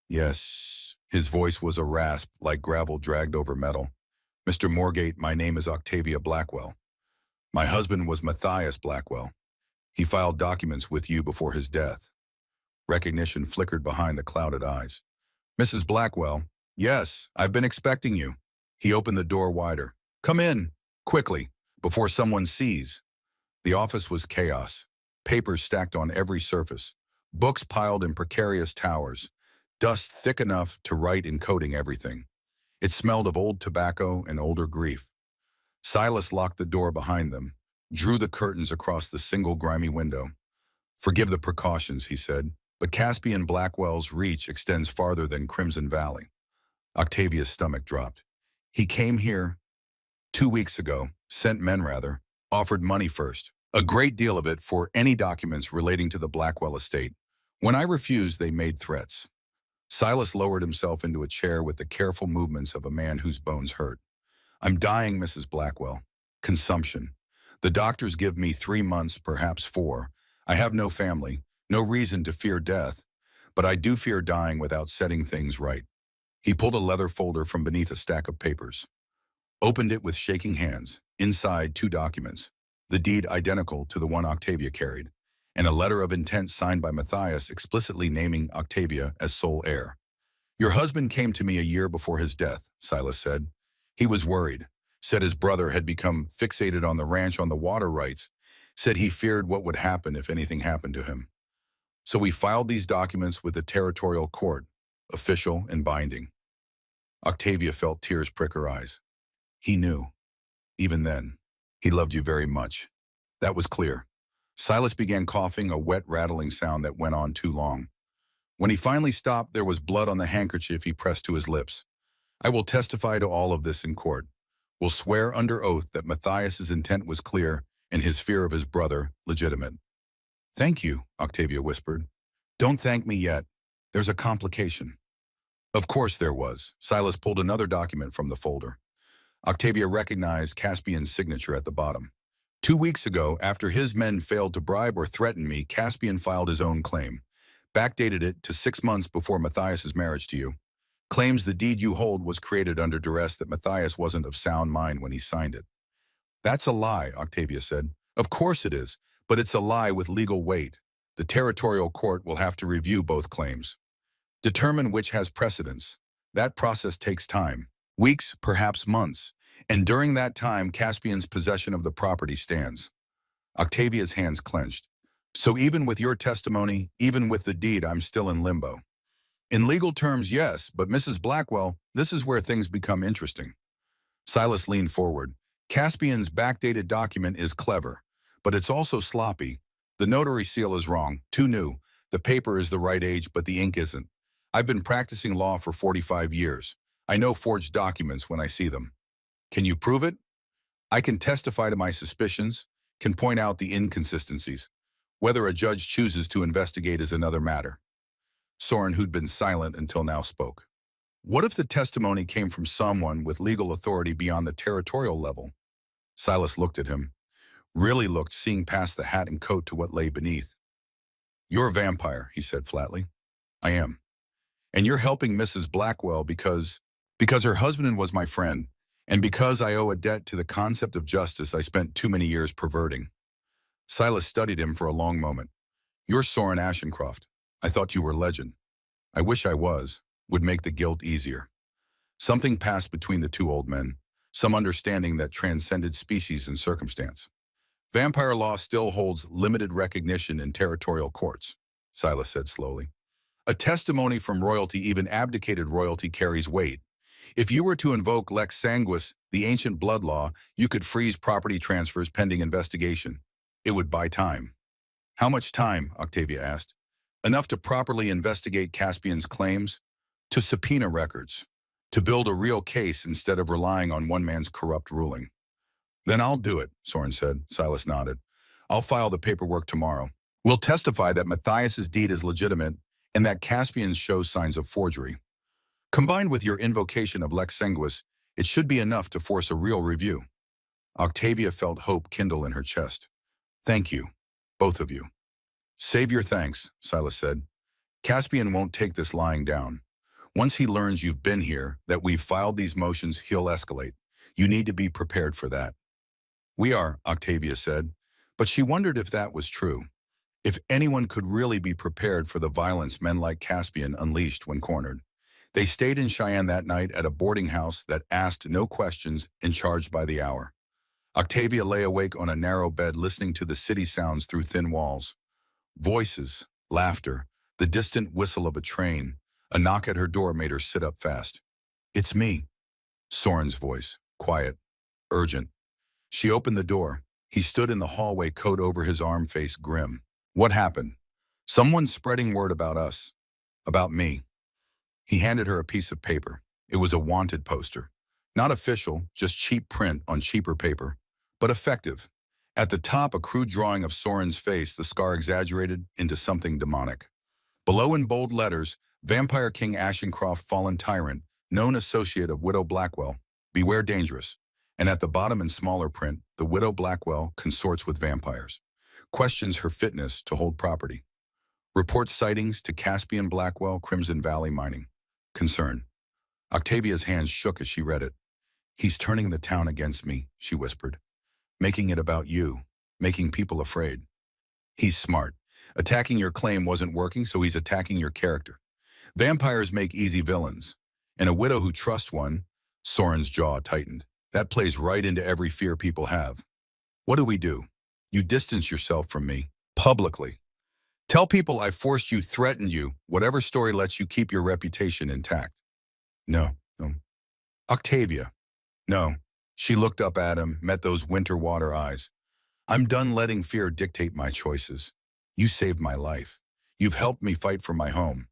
Yes, his voice was a rasp like gravel dragged over metal. Mr. Morgate, my name is Octavia Blackwell. My husband was Matthias Blackwell. He filed documents with you before his death. Recognition flickered behind the clouded eyes. Mrs. Blackwell, yes, I've been expecting you. He opened the door wider. Come in, quickly, before someone sees. The office was chaos. Papers stacked on every surface. Books piled in precarious towers. Dust thick enough to write encoding everything. It smelled of old tobacco and older grief. Silas locked the door behind them, drew the curtains across the single grimy window. Forgive the precautions, he said, but Caspian Blackwell's reach extends farther than Crimson Valley. Octavia's stomach dropped. He came here 2 weeks ago, sent men rather, offered money first, a great deal of it for any documents relating to the Blackwell estate. When I refused, they made threats. Silas lowered himself into a chair with the careful movements of a man whose bones hurt. I'm dying, Mrs. Blackwell. Consumption. The doctors give me 3 months, perhaps 4. I have no family, no reason to fear death, but I do fear dying without setting things right. He pulled a leather folder from beneath a stack of papers, opened it with shaking hands. Inside, 2 documents, the deed identical to the one Octavia carried, and a letter of intent signed by Matthias explicitly naming Octavia as sole heir. Your husband came to me a year before his death, Silas said. He was worried, said his brother had become fixated on the ranch on the water rights, said he feared what would happen if anything happened to him. So we filed these documents with the territorial court, official and binding. Octavia felt tears prick her eyes. He knew. Even then, he loved you very much. That was clear. Silas began coughing, a wet, rattling sound that went on too long. When he finally stopped, there was blood on the handkerchief he pressed to his lips. I will testify to all of this in court. Will swear under oath that Matthias's intent was clear and his fear of his brother legitimate. Thank you, Octavia whispered. Don't thank me yet. There's a complication. Of course there was. Silas pulled another document from the folder. Octavia recognized Caspian's signature at the bottom. 2 weeks ago, after his men failed to bribe or threaten me, Caspian filed his own claim. Backdated it to 6 months before Matthias's marriage to you. Claims the deed you hold was created under duress, that Matthias wasn't of sound mind when he signed it. That's a lie, Octavia said. Of course it is, but it's a lie with legal weight. The territorial court will have to review both claims. Determine which has precedence. That process takes time. Weeks, perhaps months. And during that time, Caspian's possession of the property stands. Octavia's hands clenched. So even with your testimony, even with the deed, I'm still in limbo. In legal terms, yes, but Mrs. Blackwell, this is where things become interesting. Silas leaned forward. Caspian's backdated document is clever, but it's also sloppy. The notary seal is wrong, too new. The paper is the right age, but the ink isn't. I've been practicing law for 45 years. I know forged documents when I see them. Can you prove it? I can testify to my suspicions, can point out the inconsistencies. Whether a judge chooses to investigate is another matter. Soren, who'd been silent until now, spoke. What if the testimony came from someone with legal authority beyond the territorial level? Silas looked at him, really looked, seeing past the hat and coat to what lay beneath. You're a vampire, he said flatly. I am. And you're helping Mrs. Blackwell because her husband was my friend, and because I owe a debt to the concept of justice I spent too many years perverting. Silas studied him for a long moment. You're Soren Ashencroft. I thought you were legend. I wish I was. would make the guilt easier. Something passed between the two old men, some understanding that transcended species and circumstance. Vampire law still holds limited recognition in territorial courts, Silas said slowly. A testimony from royalty, even abdicated royalty, carries weight. If you were to invoke Lex Sanguis, the ancient blood law, you could freeze property transfers pending investigation. It would buy time. How much time? Octavia asked. Enough to properly investigate Caspian's claims, to subpoena records, to build a real case instead of relying on one man's corrupt ruling. Then I'll do it, Soren said. Silas nodded. I'll file the paperwork tomorrow. We'll testify that Matthias's deed is legitimate and that Caspian shows signs of forgery. Combined with your invocation of Lex Sanguis, it should be enough to force a real review. Octavia felt hope kindle in her chest. Thank you, both of you. Save your thanks, Silas said. Caspian won't take this lying down. Once he learns you've been here, that we've filed these motions, he'll escalate. You need to be prepared for that. We are, Octavia said, but she wondered if that was true. If anyone could really be prepared for the violence men like Caspian unleashed when cornered. They stayed in Cheyenne that night at a boarding house that asked no questions and charged by the hour. Octavia lay awake on a narrow bed listening to the city sounds through thin walls. Voices, laughter, the distant whistle of a train. A knock at her door made her sit up fast. It's me. Soren's voice, quiet, urgent. She opened the door. He stood in the hallway, coat over his arm, face grim. What happened? Someone's spreading word about us. About me. He handed her a piece of paper. It was a wanted poster. Not official, just cheap print on cheaper paper, but effective. At the top, a crude drawing of Soren's face, the scar exaggerated into something demonic. Below in bold letters, Vampire King Ashencroft, fallen tyrant, known associate of Widow Blackwell. Beware dangerous. And at the bottom in smaller print, the Widow Blackwell consorts with vampires. Questions her fitness to hold property. Reports sightings to Caspian Blackwell, Crimson Valley mining. Concern. Octavia's hands shook as she read it. He's turning the town against me, she whispered. Making it about you. Making people afraid. He's smart. Attacking your claim wasn't working, so he's attacking your character. Vampires make easy villains. And a widow who trusts one, Soren's jaw tightened. That plays right into every fear people have. What do? You distance yourself from me, publicly. Tell people I forced you, threatened you, whatever story lets you keep your reputation intact. No. Octavia. No. She looked up at him, met those winter water eyes. I'm done letting fear dictate my choices. You saved my life. You've helped me fight for my home.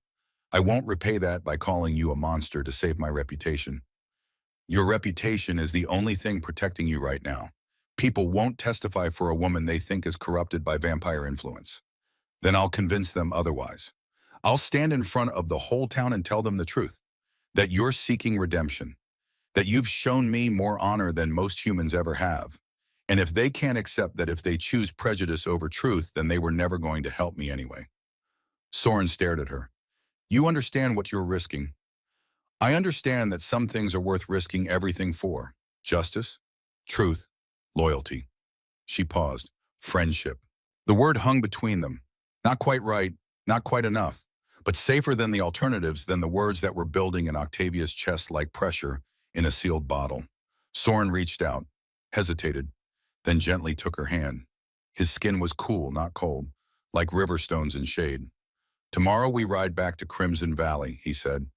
I won't repay that by calling you a monster to save my reputation. Your reputation is the only thing protecting you right now. People won't testify for a woman they think is corrupted by vampire influence. Then I'll convince them otherwise. I'll stand in front of the whole town and tell them the truth. That you're seeking redemption. That you've shown me more honor than most humans ever have. And if they can't accept that, if they choose prejudice over truth, then they were never going to help me anyway. Soren stared at her. You understand what you're risking. I understand that some things are worth risking everything for. Justice, truth, loyalty. She paused. Friendship. The word hung between them. Not quite right, not quite enough, but safer than the alternatives, than the words that were building in Octavia's chest like pressure in a sealed bottle. Soren reached out, hesitated, then gently took her hand. His skin was cool, not cold, like river stones in shade. Tomorrow we ride back to Crimson Valley, he said,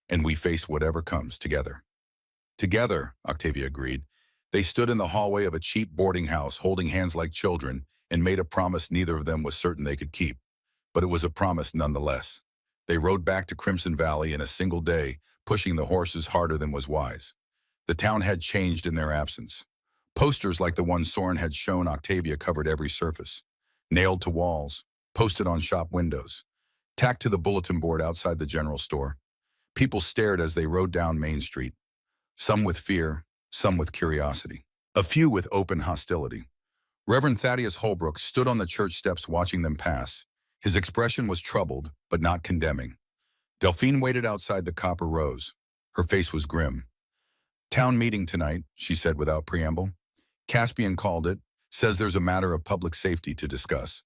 and we face whatever comes together. Together, Octavia agreed. They stood in the hallway of a cheap boarding house, holding hands like children, and made a promise neither of them was certain they could keep. But it was a promise nonetheless. They rode back to Crimson Valley in a single day, pushing the horses harder than was wise. The town had changed in their absence. Posters like the one Soren had shown Octavia covered every surface. Nailed to walls, posted on shop windows, tacked to the bulletin board outside the general store. People stared as they rode down Main Street, some with fear, some with curiosity, a few with open hostility. Reverend Thaddeus Holbrook stood on the church steps watching them pass. His expression was troubled, but not condemning. Delphine waited outside the Copper Rose. Her face was grim. Town meeting tonight, she said without preamble. Caspian called it, says there's a matter of public safety to discuss.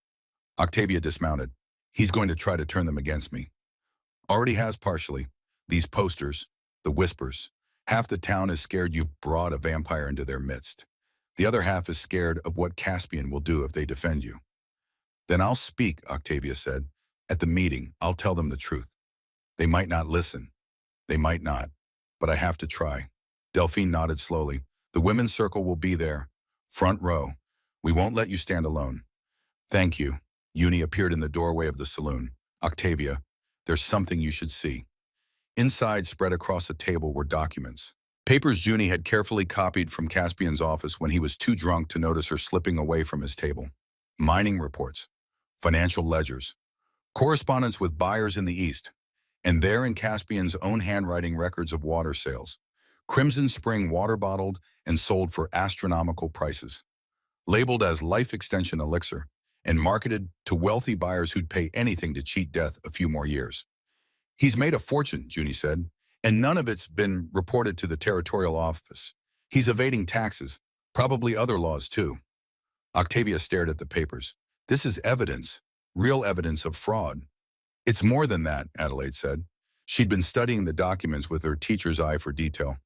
Octavia dismounted. He's going to try to turn them against me. Already has partially. These posters, the whispers. Half the town is scared you've brought a vampire into their midst. The other half is scared of what Caspian will do if they defend you. Then I'll speak, Octavia said. At the meeting, I'll tell them the truth. They might not listen. They might not. But I have to try. Delphine nodded slowly. The women's circle will be there. Front row. We won't let you stand alone. Thank you. Uni appeared in the doorway of the saloon. Octavia, there's something you should see. Inside, spread across a table, were documents. Papers Junie had carefully copied from Caspian's office when he was too drunk to notice her slipping away from his table. Mining reports, financial ledgers, correspondence with buyers in the East, and there in Caspian's own handwriting records of water sales. Crimson Spring water bottled and sold for astronomical prices. Labeled as life extension elixir and marketed to wealthy buyers who'd pay anything to cheat death a few more years. He's made a fortune, Junie said, and none of it's been reported to the territorial office. He's evading taxes, probably other laws too. Octavia stared at the papers. This is evidence, real evidence of fraud. It's more than that, Adelaide said. She'd been studying the documents with her teacher's eye for detail.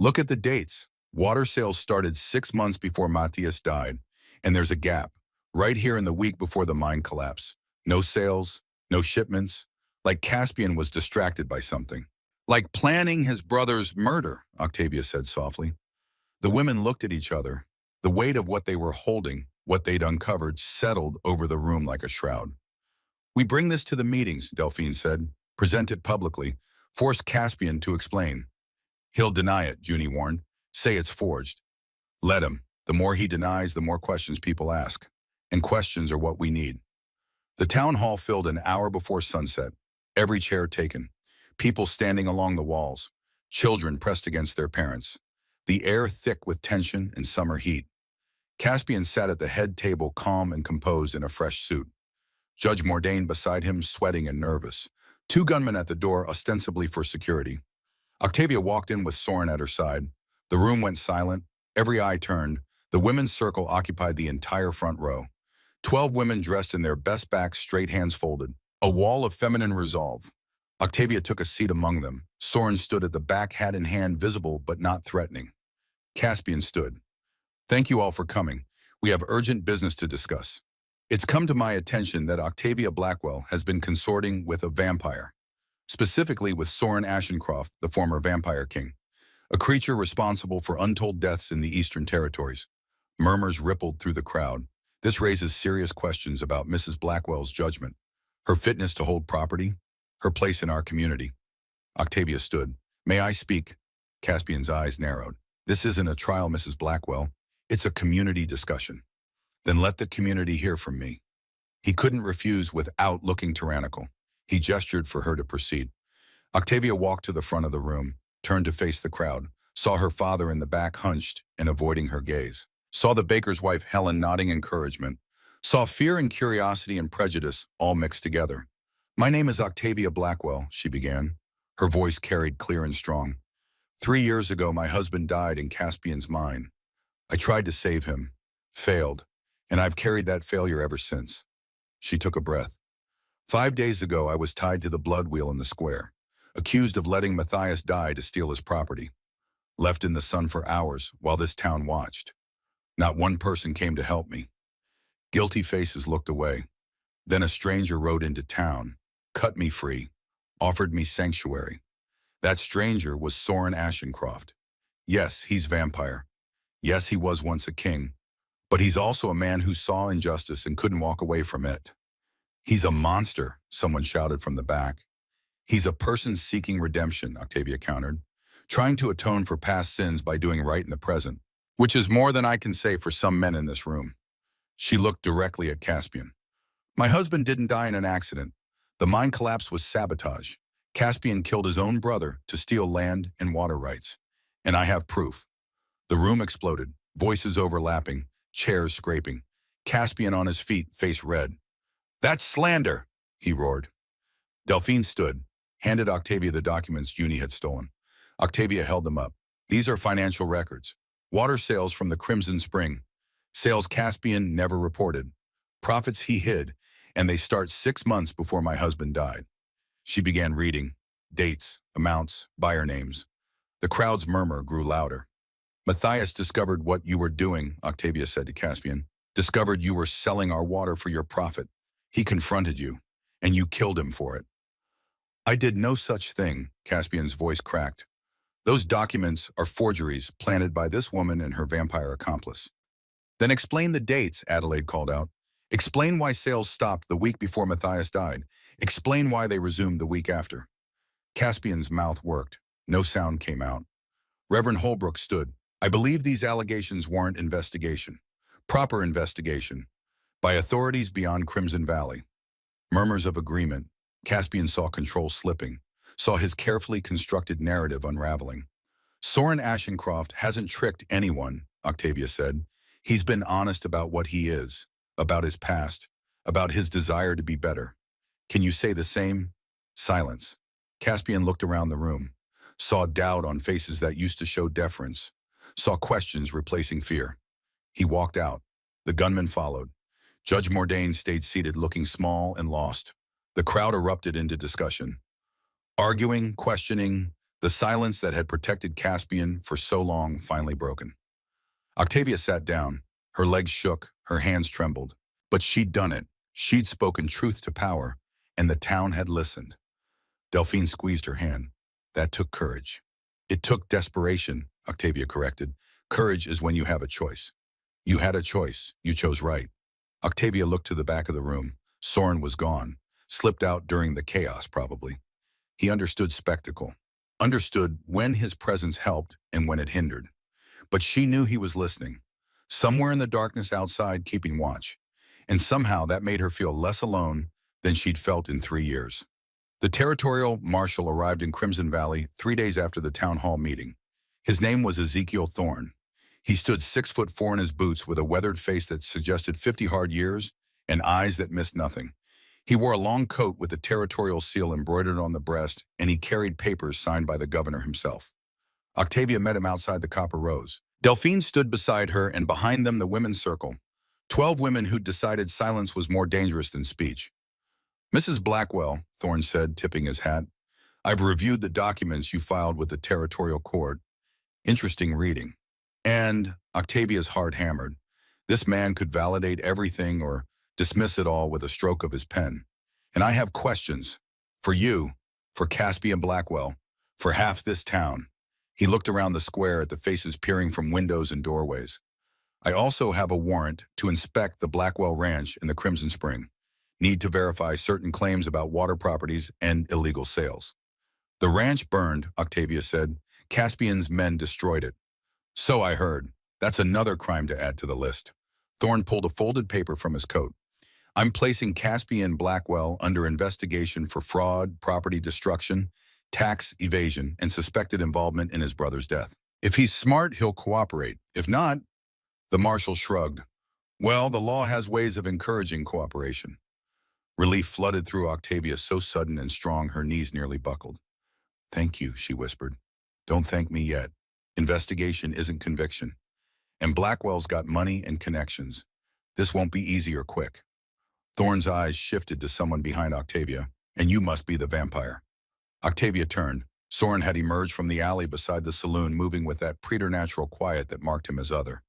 Look at the dates. Water sales started 6 months before Matthias died, and there's a gap, right here in the week before the mine collapse. No sales, no shipments, like Caspian was distracted by something. Like planning his brother's murder, Octavia said softly. The women looked at each other. The weight of what they were holding, what they'd uncovered, settled over the room like a shroud. We bring this to the meetings, Delphine said. Present it publicly. Force Caspian to explain. He'll deny it, Junie warned. Say it's forged. Let him. The more he denies, the more questions people ask. And questions are what we need. The town hall filled an hour before sunset. Every chair taken. People standing along the walls. Children pressed against their parents. The air thick with tension and summer heat. Caspian sat at the head table, calm and composed in a fresh suit. Judge Mordain beside him, sweating and nervous. 2 gunmen at the door, ostensibly for security. Octavia walked in with Soren at her side. The room went silent. Every eye turned. The women's circle occupied the entire front row. 12 women dressed in their best backs, straight hands folded. A wall of feminine resolve. Octavia took a seat among them. Soren stood at the back, hat in hand, visible but not threatening. Caspian stood. Thank you all for coming. We have urgent business to discuss. It's come to my attention that Octavia Blackwell has been consorting with a vampire, specifically with Soren Ashencroft, the former vampire king, a creature responsible for untold deaths in the Eastern Territories. Murmurs rippled through the crowd. This raises serious questions about Mrs. Blackwell's judgment, her fitness to hold property, her place in our community. Octavia stood. May I speak? Caspian's eyes narrowed. This isn't a trial, Mrs. Blackwell. It's a community discussion. Then let the community hear from me. He couldn't refuse without looking tyrannical. He gestured for her to proceed. Octavia walked to the front of the room, turned to face the crowd, saw her father in the back hunched and avoiding her gaze, saw the baker's wife Helen nodding encouragement, saw fear and curiosity and prejudice all mixed together. My name is Octavia Blackwell, she began. Her voice carried clear and strong. 3 years ago, my husband died in Caspian's mine. I tried to save him, failed, and I've carried that failure ever since. She took a breath. 5 days ago, I was tied to the blood wheel in the square, accused of letting Matthias die to steal his property. Left in the sun for hours while this town watched. Not one person came to help me. Guilty faces looked away. Then a stranger rode into town, cut me free, offered me sanctuary. That stranger was Soren Ashencroft. Yes, he's vampire. Yes, he was once a king. But he's also a man who saw injustice and couldn't walk away from it. He's a monster, someone shouted from the back. He's a person seeking redemption, Octavia countered, trying to atone for past sins by doing right in the present, which is more than I can say for some men in this room. She looked directly at Caspian. My husband didn't die in an accident. The mine collapse was sabotage. Caspian killed his own brother to steal land and water rights. And I have proof. The room exploded, voices overlapping, chairs scraping. Caspian on his feet, face red. That's slander, he roared. Delphine stood, handed Octavia the documents Junie had stolen. Octavia held them up. These are financial records. Water sales from the Crimson Spring. Sales Caspian never reported. Profits he hid, and they start 6 months before my husband died. She began reading. dates, amounts, buyer names. The crowd's murmur grew louder. Matthias discovered what you were doing, Octavia said to Caspian. Discovered you were selling our water for your profit. He confronted you, and you killed him for it. I did no such thing, Caspian's voice cracked. Those documents are forgeries planted by this woman and her vampire accomplice. Then explain the dates, Adelaide called out. Explain why sales stopped the week before Matthias died. Explain why they resumed the week after. Caspian's mouth worked. No sound came out. Reverend Holbrook stood. I believe these allegations warrant investigation. Proper investigation. By authorities beyond Crimson Valley. Murmurs of agreement. Caspian saw control slipping. Saw his carefully constructed narrative unraveling. Soren Ashencroft hasn't tricked anyone, Octavia said. He's been honest about what he is, about his past, about his desire to be better. Can you say the same? Silence. Caspian looked around the room, saw doubt on faces that used to show deference, saw questions replacing fear. He walked out. The gunman followed. Judge Mordain stayed seated, looking small and lost. The crowd erupted into discussion. Arguing, questioning, the silence that had protected Caspian for so long finally broken. Octavia sat down. Her legs shook, her hands trembled. But she'd done it. She'd spoken truth to power, and the town had listened. Delphine squeezed her hand. That took courage. It took desperation, Octavia corrected. Courage is when you have a choice. You had a choice. You chose right. Octavia looked to the back of the room. Soren was gone. Slipped out during the chaos, probably. He understood spectacle. Understood when his presence helped and when it hindered. But she knew he was listening. Somewhere in the darkness outside, keeping watch. And somehow that made her feel less alone than she'd felt in 3 years. The territorial marshal arrived in Crimson Valley 3 days after the town hall meeting. His name was Ezekiel Thorne. He stood 6'4" in his boots with a weathered face that suggested 50 hard years and eyes that missed nothing. He wore a long coat with the territorial seal embroidered on the breast, and he carried papers signed by the governor himself. Octavia met him outside the Copper Rose. Delphine stood beside her, and behind them the women's circle. 12 women who'd decided silence was more dangerous than speech. Mrs. Blackwell, Thorne said, tipping his hat, I've reviewed the documents you filed with the territorial court. Interesting reading. And Octavia's heart hammered. This man could validate everything or dismiss it all with a stroke of his pen. And I have questions. For you, for Caspian Blackwell, for half this town. He looked around the square at the faces peering from windows and doorways. I also have a warrant to inspect the Blackwell Ranch in the Crimson Spring. Need to verify certain claims about water properties and illegal sales. The ranch burned, Octavia said. Caspian's men destroyed it. So I heard. That's another crime to add to the list. Thorne pulled a folded paper from his coat. I'm placing Caspian Blackwell under investigation for fraud, property destruction, tax evasion, and suspected involvement in his brother's death. If he's smart, he'll cooperate. If not, the marshal shrugged. Well, the law has ways of encouraging cooperation. Relief flooded through Octavia, so sudden and strong her knees nearly buckled. Thank you, she whispered. Don't thank me yet. Investigation isn't conviction. And Blackwell's got money and connections. This won't be easy or quick. Thorne's eyes shifted to someone behind Octavia. And you must be the vampire. Octavia turned. Soren had emerged from the alley beside the saloon, moving with that preternatural quiet that marked him as other.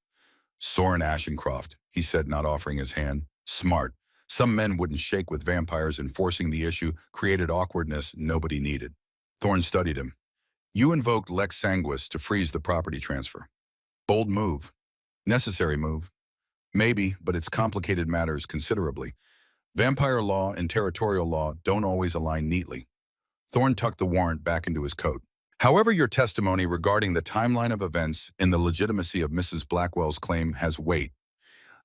Soren Ashencroft, he said, not offering his hand. Smart. Some men wouldn't shake with vampires, and forcing the issue created awkwardness nobody needed. Thorne studied him. You invoked Lex Sanguis to freeze the property transfer. Bold move. Necessary move. Maybe, but it's complicated matters considerably. Vampire law and territorial law don't always align neatly. Thorne tucked the warrant back into his coat. However, your testimony regarding the timeline of events and the legitimacy of Mrs. Blackwell's claim has weight.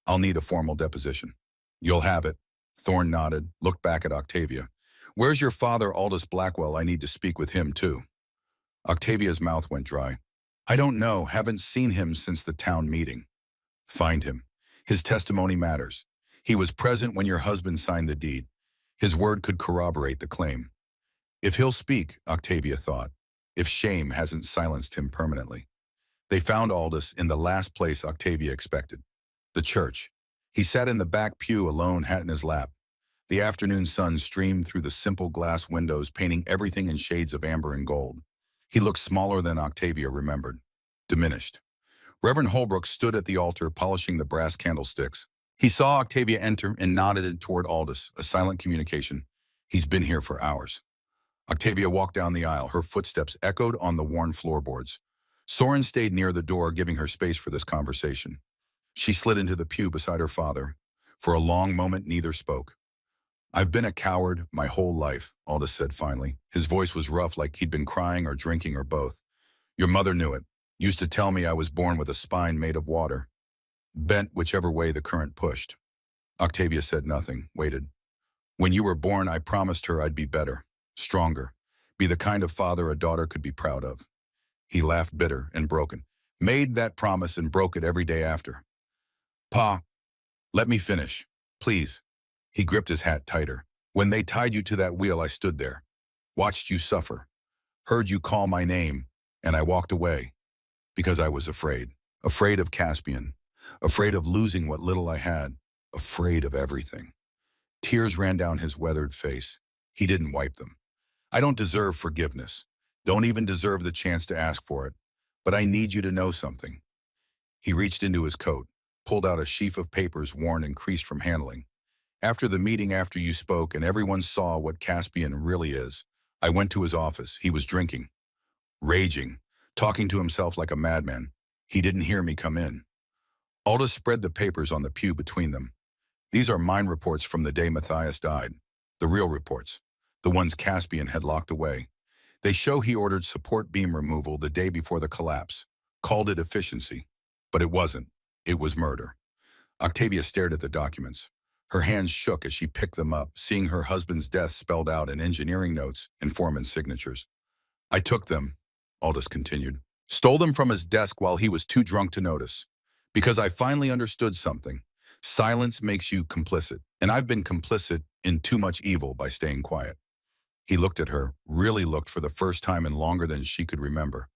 I'll need a formal deposition. You'll have it. Thorne nodded, looked back at Octavia. Where's your father, Aldous Blackwell? I need to speak with him, too. Octavia's mouth went dry. I don't know. Haven't seen him since the town meeting. Find him. His testimony matters. He was present when your husband signed the deed. His word could corroborate the claim. If he'll speak, Octavia thought, if shame hasn't silenced him permanently. They found Aldous in the last place Octavia expected, the church. He sat in the back pew alone, hat in his lap. The afternoon sun streamed through the simple glass windows, painting everything in shades of amber and gold. He looked smaller than Octavia remembered, diminished. Reverend Holbrook stood at the altar, polishing the brass candlesticks. He saw Octavia enter and nodded toward Aldous, a silent communication. He's been here for hours. Octavia walked down the aisle. Her footsteps echoed on the worn floorboards. Soren stayed near the door, giving her space for this conversation. She slid into the pew beside her father. For a long moment, neither spoke. I've been a coward my whole life, Aldous said finally. His voice was rough, like he'd been crying or drinking or both. Your mother knew it. Used to tell me I was born with a spine made of water, bent whichever way the current pushed. Octavia said nothing, waited. When you were born, I promised her I'd be better, stronger, be the kind of father a daughter could be proud of. He laughed, bitter and broken. Made that promise and broke it every day after. Pa, let me finish, please. He gripped his hat tighter. When they tied you to that wheel, I stood there, watched you suffer, heard you call my name, and I walked away because I was afraid. Afraid of Caspian, afraid of losing what little I had, afraid of everything. Tears ran down his weathered face. He didn't wipe them. I don't deserve forgiveness. Don't even deserve the chance to ask for it. But I need you to know something. He reached into his coat, pulled out a sheaf of papers worn and creased from handling. After the meeting after you spoke and everyone saw what Caspian really is, I went to his office. He was drinking, raging, talking to himself like a madman. He didn't hear me come in. Aldous spread the papers on the pew between them. These are mine reports from the day Matthias died. The real reports. The ones Caspian had locked away. They show he ordered support beam removal the day before the collapse. Called it efficiency. But it wasn't. It was murder. Octavia stared at the documents. Her hands shook as she picked them up, seeing her husband's death spelled out in engineering notes and foreman's signatures. I took them, Aldous continued. Stole them from his desk while he was too drunk to notice. Because I finally understood something. Silence makes you complicit, and I've been complicit in too much evil by staying quiet. He looked at her, really looked for the first time in longer than she could remember.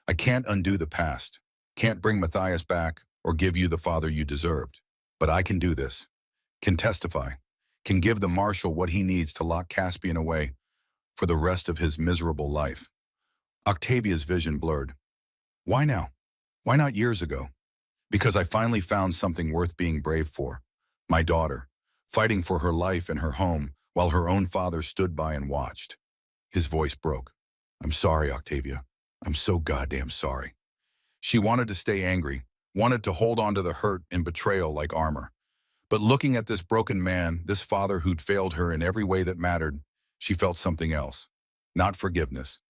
I can't undo the past, can't bring Matthias back or give you the father you deserved. But I can do this, can testify, can give the marshal what he needs to lock Caspian away for the rest of his miserable life. Octavia's vision blurred. Why now? Why not years ago? Because I finally found something worth being brave for. My daughter, fighting for her life and her home while her own father stood by and watched. His voice broke. I'm sorry, Octavia. I'm so goddamn sorry. She wanted to stay angry, wanted to hold on to the hurt and betrayal like armor. But looking at this broken man, this father who'd failed her in every way that mattered, she felt something else. Not forgiveness.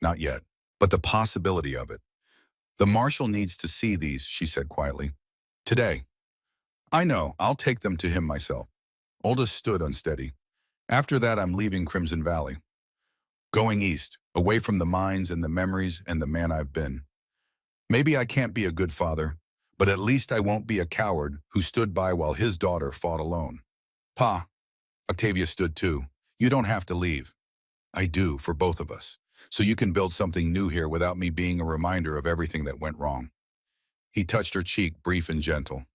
Not yet. But the possibility of it. The marshal needs to see these, she said quietly. Today. I know, I'll take them to him myself. Aldous stood unsteady. After that, I'm leaving Crimson Valley. Going east, away from the mines and the memories and the man I've been. Maybe I can't be a good father, but at least I won't be a coward who stood by while his daughter fought alone. Pa, Octavia stood too. You don't have to leave. I do, for both of us. So you can build something new here without me being a reminder of everything that went wrong. He touched her cheek, brief and gentle.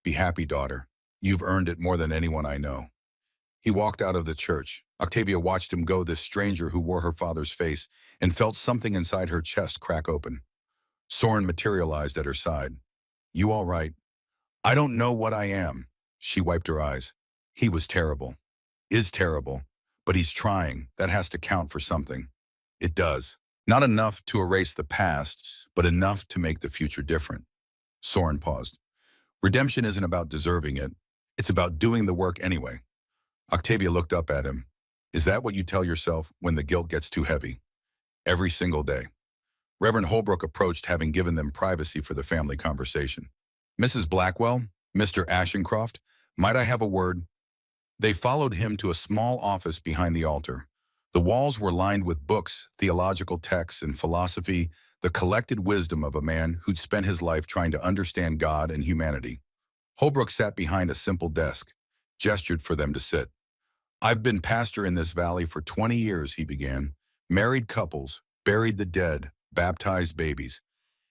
Be happy, daughter. You've earned it more than anyone I know. He walked out of the church. Octavia watched him go, this stranger who wore her father's face, and felt something inside her chest crack open. Soren materialized at her side. You all right? I don't know what I am. She wiped her eyes. He was terrible. Is terrible. But he's trying. That has to count for something. It does. Not enough to erase the past, but enough to make the future different. Soren paused. Redemption isn't about deserving it. It's about doing the work anyway. Octavia looked up at him. Is that what you tell yourself when the guilt gets too heavy? Every single day. Reverend Holbrook approached, having given them privacy for the family conversation. Mrs. Blackwell, Mr. Ashencroft, might I have a word? They followed him to a small office behind the altar. The walls were lined with books, theological texts, and philosophy, the collected wisdom of a man who'd spent his life trying to understand God and humanity. Holbrook sat behind a simple desk, gestured for them to sit. I've been pastor in this valley for 20 years, he began. Married couples, buried the dead, baptized babies.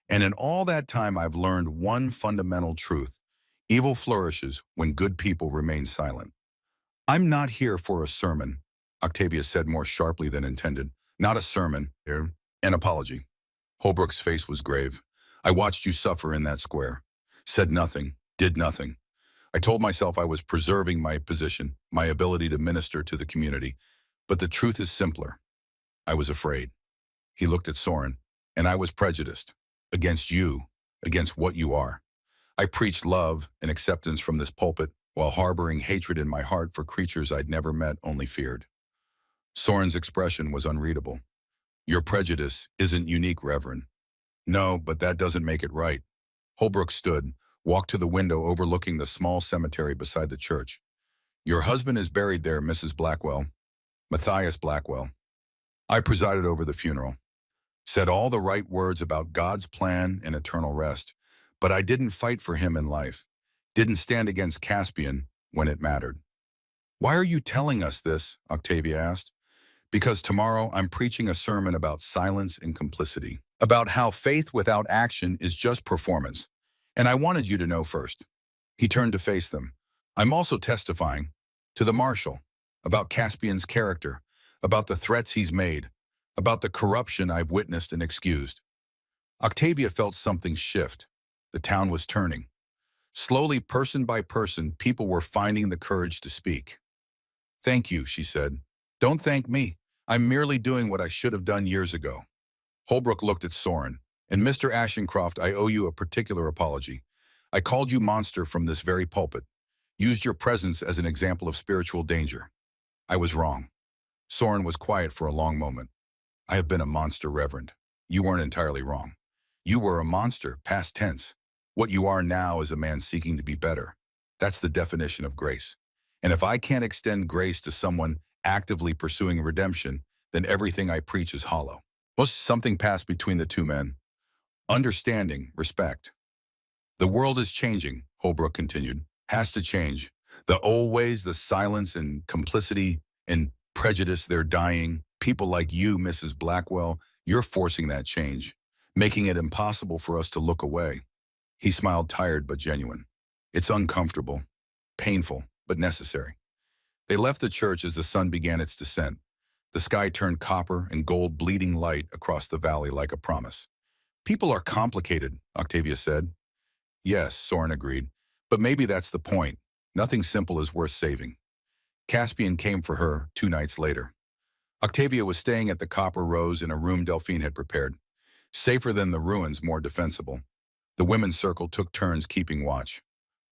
And in all that time, I've learned one fundamental truth. Evil flourishes when good people remain silent. I'm not here for a sermon, Octavia said more sharply than intended. Not a sermon, an apology. Holbrook's face was grave. I watched you suffer in that square. Said nothing, did nothing. I told myself I was preserving my position, my ability to minister to the community. But the truth is simpler. I was afraid. He looked at Soren, and I was prejudiced. Against you, against what you are. I preached love and acceptance from this pulpit while harboring hatred in my heart for creatures I'd never met, only feared. Soren's expression was unreadable. Your prejudice isn't unique, Reverend. No, but that doesn't make it right. Holbrook stood, walked to the window overlooking the small cemetery beside the church. Your husband is buried there, Mrs. Blackwell. Matthias Blackwell. I presided over the funeral. Said all the right words about God's plan and eternal rest, but I didn't fight for him in life. Didn't stand against Caspian when it mattered. Why are you telling us this? Octavia asked. Because tomorrow I'm preaching a sermon about silence and complicity, about how faith without action is just performance. And I wanted you to know first. He turned to face them. I'm also testifying to the marshal about Caspian's character, about the threats he's made, about the corruption I've witnessed and excused. Octavia felt something shift. The town was turning. Slowly, person by person, people were finding the courage to speak. Thank you, she said. Don't thank me. I'm merely doing what I should have done years ago. Holbrook looked at Soren. And Mr. Ashencroft, I owe you a particular apology. I called you monster from this very pulpit. Used your presence as an example of spiritual danger. I was wrong. Soren was quiet for a long moment. I have been a monster, Reverend. You weren't entirely wrong. You were a monster, past tense. What you are now is a man seeking to be better. That's the definition of grace. And if I can't extend grace to someone actively pursuing redemption, then everything I preach is hollow. Something passed between the two men. Understanding, respect. The world is changing, Holbrook continued. Has to change. The old ways, the silence and complicity and prejudice, they're dying. People like you, Mrs. Blackwell, you're forcing that change, making it impossible for us to look away. He smiled, tired but genuine. It's uncomfortable, painful, but necessary. They left the church as the sun began its descent. The sky turned copper and gold bleeding light across the valley like a promise. People are complicated, Octavia said. Yes, Soren agreed. But maybe that's the point. Nothing simple is worth saving. Caspian came for her 2 nights later. Octavia was staying at the Copper Rose in a room Delphine had prepared. Safer than the ruins, more defensible. The women's circle took turns keeping watch.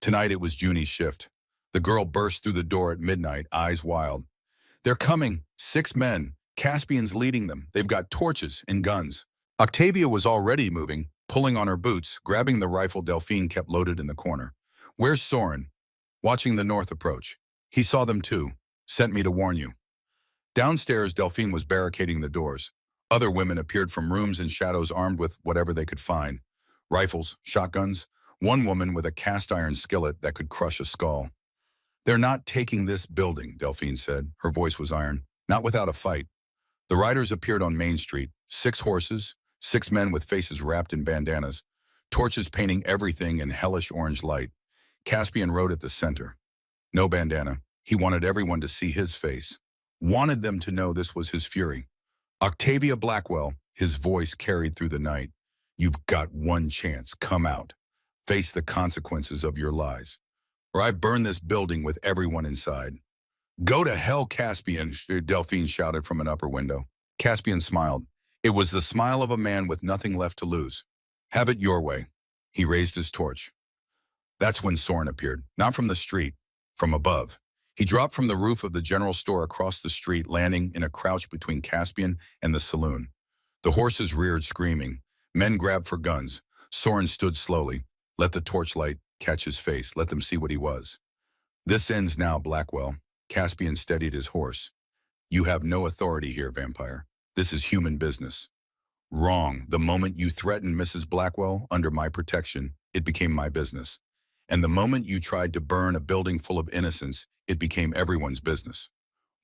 Tonight it was Junie's shift. The girl burst through the door at midnight, eyes wild. They're coming, 6 men. Caspian's leading them. They've got torches and guns. Octavia was already moving, pulling on her boots, grabbing the rifle Delphine kept loaded in the corner. Where's Soren? Watching the north approach. He saw them too. Sent me to warn you. Downstairs, Delphine was barricading the doors. Other women appeared from rooms and shadows armed with whatever they could find. Rifles, shotguns, one woman with a cast-iron skillet that could crush a skull. They're not taking this building, Delphine said. Her voice was iron. Not without a fight. The riders appeared on Main Street. 6 horses, 6 men with faces wrapped in bandanas, torches painting everything in hellish orange light. Caspian rode at the center. No bandana. He wanted everyone to see his face. Wanted them to know this was his fury. Octavia Blackwell, his voice carried through the night. You've got one chance. Come out. Face the consequences of your lies. Or I burn this building with everyone inside. Go to hell, Caspian, Delphine shouted from an upper window. Caspian smiled. It was the smile of a man with nothing left to lose. Have it your way. He raised his torch. That's when Soren appeared, not from the street, from above. He dropped from the roof of the general store across the street, landing in a crouch between Caspian and the saloon. The horses reared, screaming. Men grabbed for guns. Soren stood slowly. Let the torchlight catch his face. Let them see what he was. This ends now, Blackwell. Caspian steadied his horse. You have no authority here, vampire. This is human business. Wrong. The moment you threatened Mrs. Blackwell under my protection, it became my business. And the moment you tried to burn a building full of innocents, it became everyone's business.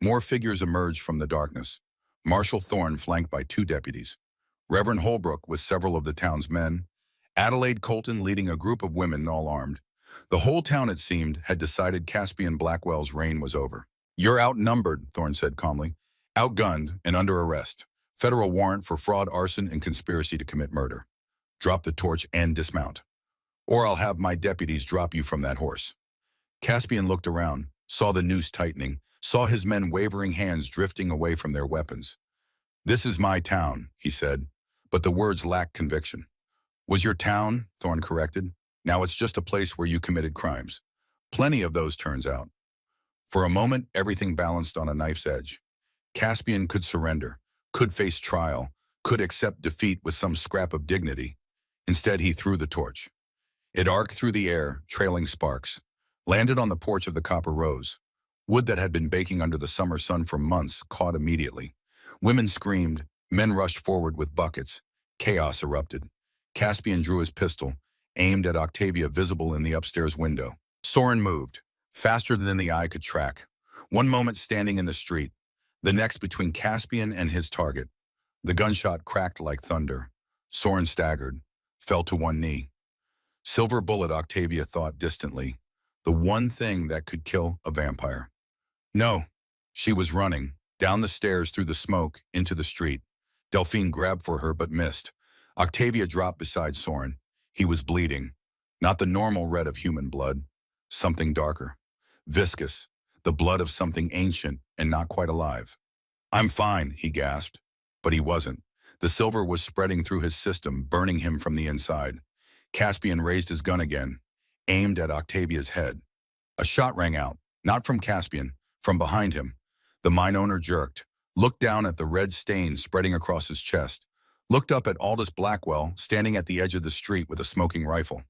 More figures emerged from the darkness. Marshal Thorne flanked by 2 deputies. Reverend Holbrook with several of the town's men. Adelaide Colton leading a group of women all armed. The whole town, it seemed, had decided Caspian Blackwell's reign was over. You're outnumbered, Thorne said calmly. Outgunned and under arrest. Federal warrant for fraud, arson, and conspiracy to commit murder. Drop the torch and dismount. Or I'll have my deputies drop you from that horse. Caspian looked around, saw the noose tightening, saw his men wavering hands drifting away from their weapons. This is my town, he said, but the words lacked conviction. Was your town, Thorne corrected. Now it's just a place where you committed crimes. Plenty of those, turns out. For a moment, everything balanced on a knife's edge. Caspian could surrender, could face trial, could accept defeat with some scrap of dignity. Instead, he threw the torch. It arced through the air, trailing sparks, landed on the porch of the Copper Rose. Wood that had been baking under the summer sun for months caught immediately. Women screamed, men rushed forward with buckets. Chaos erupted. Caspian drew his pistol, aimed at Octavia visible in the upstairs window. Soren moved, faster than the eye could track. One moment standing in the street, the next between Caspian and his target. The gunshot cracked like thunder. Soren staggered, fell to one knee. Silver bullet, Octavia thought distantly. The one thing that could kill a vampire. No, she was running, down the stairs through the smoke, into the street. Delphine grabbed for her but missed. Octavia dropped beside Soren. He was bleeding. Not the normal red of human blood. Something darker. Viscous. The blood of something ancient and not quite alive. I'm fine, he gasped. But he wasn't. The silver was spreading through his system, burning him from the inside. Caspian raised his gun again, aimed at Octavia's head. A shot rang out, not from Caspian, from behind him. The mine owner jerked, looked down at the red stain spreading across his chest, looked up at Aldous Blackwell, standing at the edge of the street with a smoking rifle.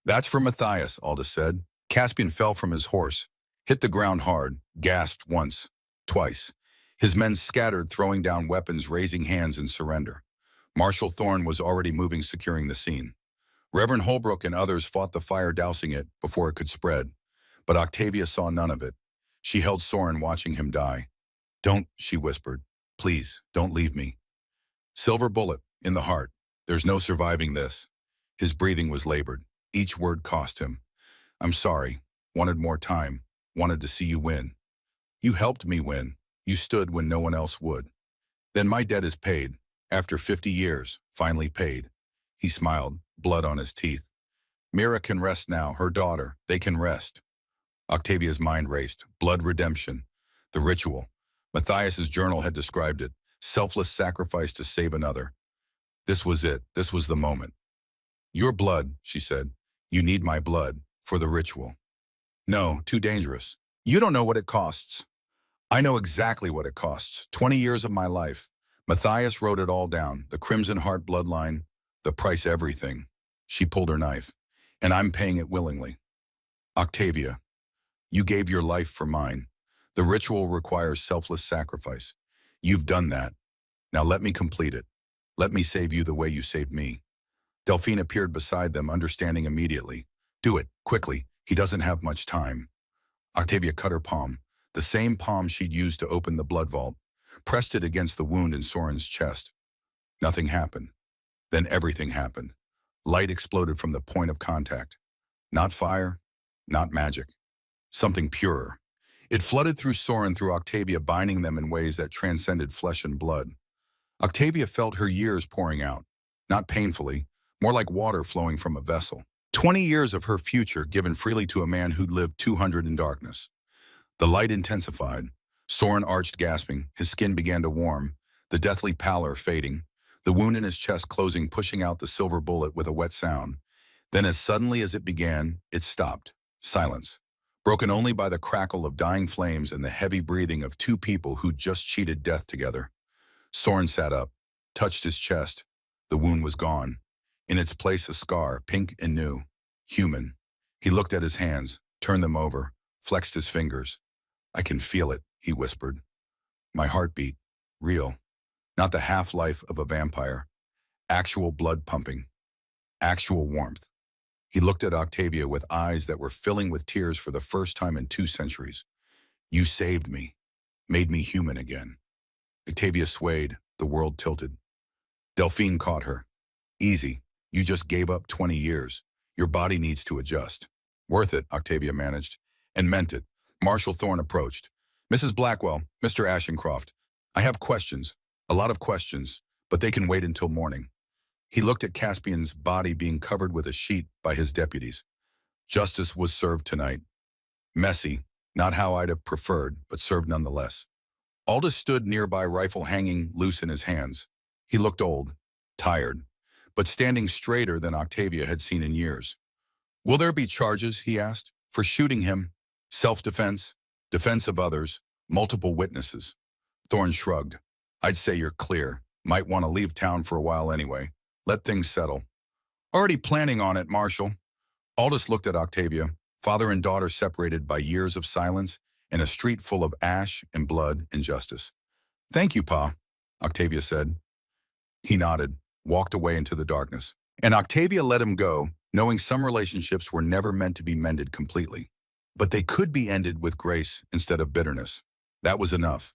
That's for Matthias, Aldous said. Caspian fell from his horse, hit the ground hard, gasped once, twice. His men scattered, throwing down weapons, raising hands in surrender. Marshal Thorne was already moving, securing the scene. Reverend Holbrook and others fought the fire, dousing it before it could spread. But Octavia saw none of it. She held Soren, watching him die. Don't, she whispered. Please, don't leave me. Silver bullet, in the heart. There's no surviving this. His breathing was labored. Each word cost him. I'm sorry. Wanted more time. Wanted to see you win. You helped me win. You stood when no one else would. Then my debt is paid. After 50 years, finally paid. He smiled, blood on his teeth. Mira can rest now, her daughter. They can rest. Octavia's mind raced. Blood redemption. The ritual. Matthias's journal had described it. Selfless sacrifice to save another. This was it. This was the moment. Your blood, she said. You need my blood for the ritual. No, too dangerous. You don't know what it costs. I know exactly what it costs. 20 years of my life. Matthias wrote it all down. The Crimson Heart bloodline. The price, everything. She pulled her knife. And I'm paying it willingly. Octavia, you gave your life for mine. The ritual requires selfless sacrifice. You've done that. Now let me complete it. Let me save you the way you saved me. Delphine appeared beside them, understanding immediately. Do it, quickly. He doesn't have much time. Octavia cut her palm, the same palm she'd used to open the blood vault, pressed it against the wound in Soren's chest. Nothing happened. Then everything happened. Light exploded from the point of contact. Not fire, not magic. Something purer. It flooded through Soren, through Octavia, binding them in ways that transcended flesh and blood. Octavia felt her years pouring out, not painfully, more like water flowing from a vessel. 20 years of her future given freely to a man who'd lived 200 in darkness. The light intensified. Soren arched, gasping. His skin began to warm, the deathly pallor fading, the wound in his chest closing, pushing out the silver bullet with a wet sound. Then as suddenly as it began, it stopped. Silence. Broken only by the crackle of dying flames and the heavy breathing of two people who'd just cheated death together. Soren sat up, touched his chest. The wound was gone. In its place, a scar, pink and new. Human. He looked at his hands, turned them over, flexed his fingers. I can feel it, he whispered. My heartbeat. Real. Not the half-life of a vampire. Actual blood pumping. Actual warmth. He looked at Octavia with eyes that were filling with tears for the first time in 2 centuries. You saved me. Made me human again. Octavia swayed. The world tilted. Delphine caught her. Easy. You just gave up 20 years. Your body needs to adjust. Worth it, Octavia managed, and meant it. Marshal Thorne approached. Mrs. Blackwell, Mr. Ashencroft, I have questions, a lot of questions, but they can wait until morning. He looked at Caspian's body being covered with a sheet by his deputies. Justice was served tonight. Messy, not how I'd have preferred, but served nonetheless. Aldous stood nearby, rifle hanging loose in his hands. He looked old, tired, but standing straighter than Octavia had seen in years. Will there be charges, he asked, for shooting him? Self-defense, defense of others, multiple witnesses. Thorne shrugged. I'd say you're clear. Might want to leave town for a while anyway. Let things settle. Already planning on it, Marshal. Aldous looked at Octavia, father and daughter separated by years of silence in a street full of ash and blood and justice. Thank you, Pa, Octavia said. He nodded, walked away into the darkness. And Octavia let him go, knowing some relationships were never meant to be mended completely. But they could be ended with grace instead of bitterness. That was enough.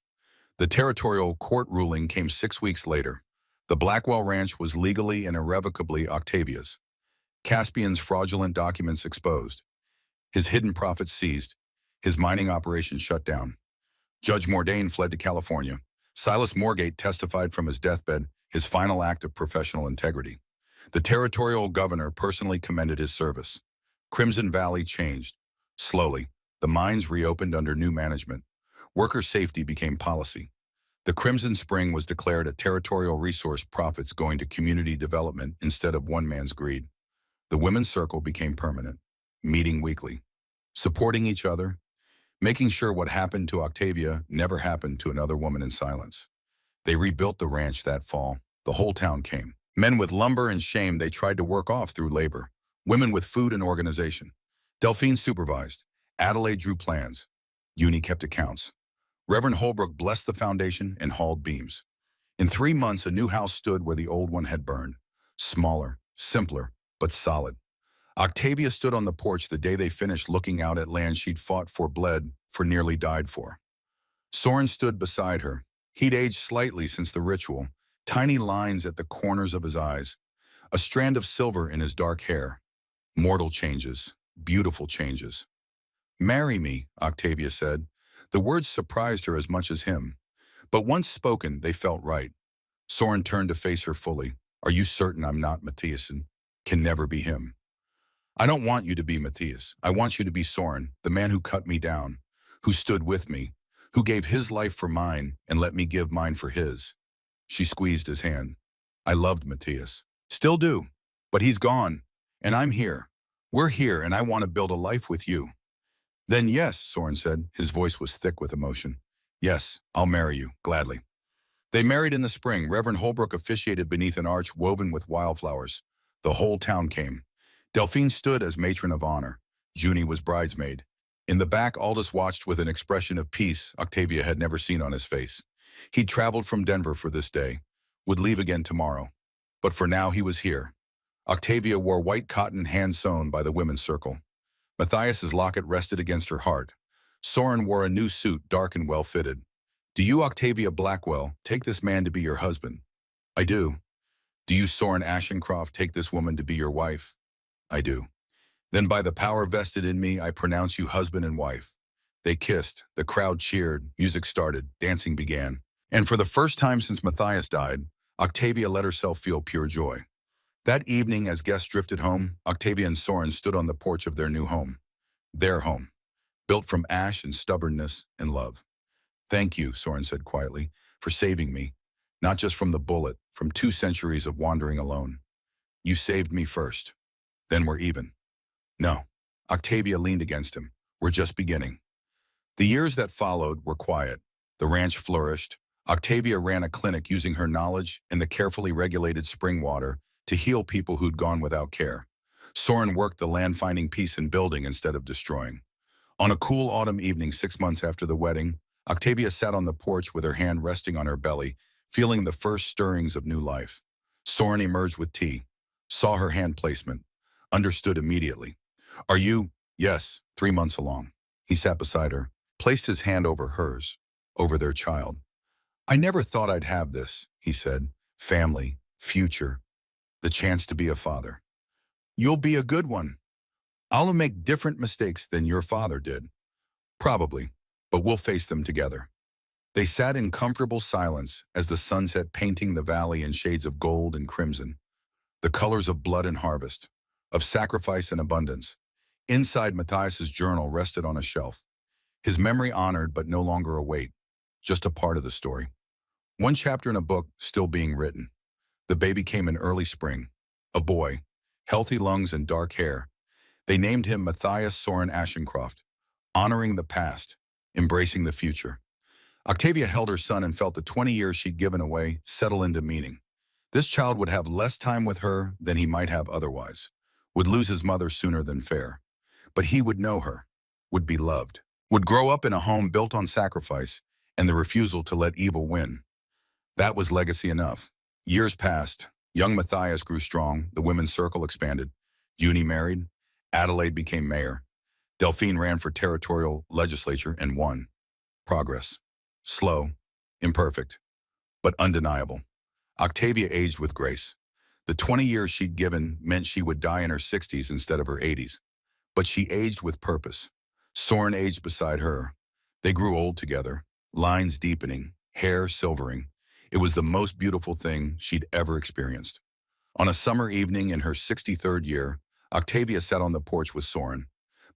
The territorial court ruling came 6 weeks later. The Blackwell Ranch was legally and irrevocably Octavia's. Caspian's fraudulent documents exposed. His hidden profits seized. His mining operation shut down. Judge Mordain fled to California. Silas Morgate testified from his deathbed, his final act of professional integrity. The territorial governor personally commended his service. Crimson Valley changed. Slowly, the mines reopened under new management. Worker safety became policy. The Crimson Spring was declared a territorial resource, profits going to community development instead of one man's greed. The women's circle became permanent, meeting weekly, supporting each other, making sure what happened to Octavia never happened to another woman in silence. They rebuilt the ranch that fall. The whole town came. Men with lumber and shame they tried to work off through labor. Women with food and organization. Delphine supervised. Adelaide drew plans. Uni kept accounts. Reverend Holbrook blessed the foundation and hauled beams. In 3 months, a new house stood where the old one had burned. Smaller, simpler, but solid. Octavia stood on the porch the day they finished, looking out at land she'd fought for, bled for, nearly died for. Soren stood beside her. He'd aged slightly since the ritual, tiny lines at the corners of his eyes, a strand of silver in his dark hair. Mortal changes, beautiful changes. Marry me, Octavia said. The words surprised her as much as him. But once spoken, they felt right. Soren turned to face her fully. Are you certain I'm not Matthias and can never be him? I don't want you to be Matthias. I want you to be Soren, the man who cut me down, who stood with me, who gave his life for mine and let me give mine for his. She squeezed his hand. I loved Matthias. Still do. But he's gone. And I'm here. We're here, and I want to build a life with you. Then yes, Soren said. His voice was thick with emotion. Yes, I'll marry you, gladly. They married in the spring. Reverend Holbrook officiated beneath an arch woven with wildflowers. The whole town came. Delphine stood as matron of honor. Junie was bridesmaid. In the back, Aldous watched with an expression of peace Octavia had never seen on his face. He'd traveled from Denver for this day, would leave again tomorrow. But for now, he was here. Octavia wore white cotton hand-sewn by the women's circle. Matthias's locket rested against her heart. Soren wore a new suit, dark and well-fitted. Do you, Octavia Blackwell, take this man to be your husband? I do. Do you, Soren Ashencroft, take this woman to be your wife? I do. Then by the power vested in me, I pronounce you husband and wife. They kissed, the crowd cheered, music started, dancing began. And for the first time since Matthias died, Octavia let herself feel pure joy. That evening, as guests drifted home, Octavia and Soren stood on the porch of their new home. Their home, built from ash and stubbornness and love. Thank you, Soren said quietly, for saving me, not just from the bullet, from 2 centuries of wandering alone. You saved me first. Then we're even. No, Octavia leaned against him. We're just beginning. The years that followed were quiet. The ranch flourished. Octavia ran a clinic using her knowledge and the carefully regulated spring water to heal people who'd gone without care. Soren worked the land, finding peace in building instead of destroying. On a cool autumn evening 6 months after the wedding, Octavia sat on the porch with her hand resting on her belly, feeling the first stirrings of new life. Soren emerged with tea, saw her hand placement, understood immediately. Are you? Yes, 3 months along. He sat beside her, placed his hand over hers, over their child. I never thought I'd have this, he said. Family, future, the chance to be a father. You'll be a good one. I'll make different mistakes than your father did. Probably. but we'll face them together. They sat in comfortable silence as the sunset painting the valley in shades of gold and crimson, the colors of blood and harvest, of sacrifice and abundance. Inside Matthias's journal rested on a shelf, his memory honored but no longer a weight, just a part of the story. One chapter in a book still being written. The baby came in early spring, a boy, healthy lungs and dark hair. They named him Matthias Soren Ashencroft, honoring the past, embracing the future. Octavia held her son and felt the 20 years she'd given away settle into meaning. This child would have less time with her than he might have otherwise, would lose his mother sooner than fair. But he would know her, would be loved, would grow up in a home built on sacrifice and the refusal to let evil win. That was legacy enough. Years passed. Young Matthias grew strong. The women's circle expanded. Uni married. Adelaide became mayor. Delphine ran for territorial legislature and won. Progress. Slow, imperfect, but undeniable. Octavia aged with grace. The 20 years she'd given meant she would die in her 60s instead of her 80s. But she aged with purpose. Soren aged beside her. They grew old together, lines deepening, hair silvering. It was the most beautiful thing she'd ever experienced. On a summer evening in her 63rd year, Octavia sat on the porch with Soren.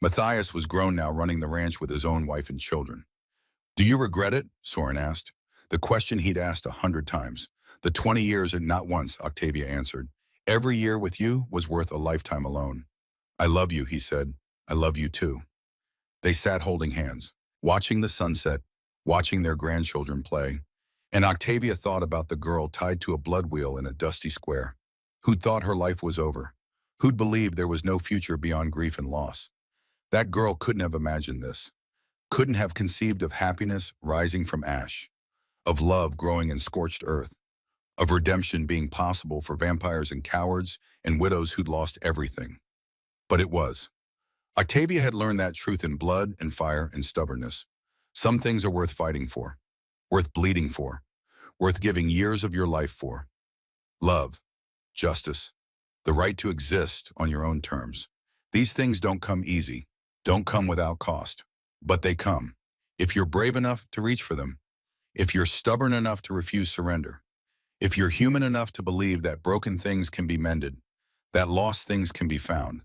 Matthias was grown now, running the ranch with his own wife and children. "Do you regret it?" Soren asked. The question he'd asked 100 times. The 20 years and not once, Octavia answered. Every year with you was worth a lifetime alone. "I love you," he said. "I love you too." They sat holding hands, watching the sunset, watching their grandchildren play. And Octavia thought about the girl tied to a blood wheel in a dusty square, who'd thought her life was over, who'd believed there was no future beyond grief and loss. That girl couldn't have imagined this, couldn't have conceived of happiness rising from ash, of love growing in scorched earth, of redemption being possible for vampires and cowards and widows who'd lost everything. But it was. Octavia had learned that truth in blood and fire and stubbornness. Some things are worth fighting for, worth bleeding for, worth giving years of your life for. Love, justice, the right to exist on your own terms. These things don't come easy, don't come without cost, but they come. If you're brave enough to reach for them, if you're stubborn enough to refuse surrender, if you're human enough to believe that broken things can be mended, that lost things can be found,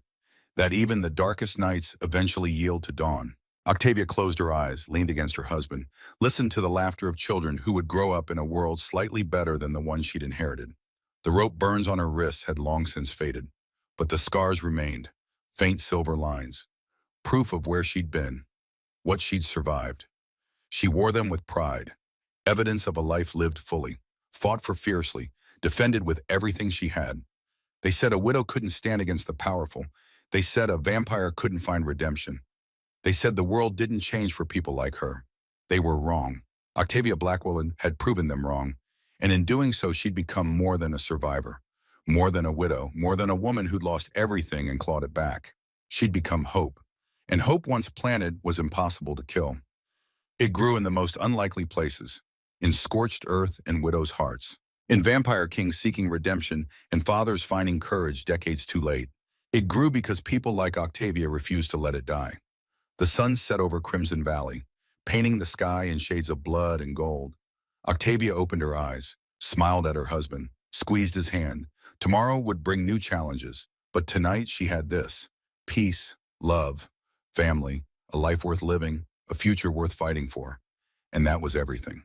that even the darkest nights eventually yield to dawn. Octavia closed her eyes, leaned against her husband, listened to the laughter of children who would grow up in a world slightly better than the one she'd inherited. The rope burns on her wrists had long since faded, but the scars remained, faint silver lines, proof of where she'd been, what she'd survived. She wore them with pride, evidence of a life lived fully, fought for fiercely, defended with everything she had. They said a widow couldn't stand against the powerful. They said a vampire couldn't find redemption. They said the world didn't change for people like her. They were wrong. Octavia Blackwell had proven them wrong, and in doing so she'd become more than a survivor, more than a widow, more than a woman who'd lost everything and clawed it back. She'd become hope, and hope once planted was impossible to kill. It grew in the most unlikely places, in scorched earth and widows' hearts, in vampire kings seeking redemption and fathers finding courage decades too late. It grew because people like Octavia refused to let it die. The sun set over Crimson Valley, painting the sky in shades of blood and gold. Octavia opened her eyes, smiled at her husband, squeezed his hand. Tomorrow would bring new challenges, but tonight she had this: peace, love, family, a life worth living, a future worth fighting for. And that was everything.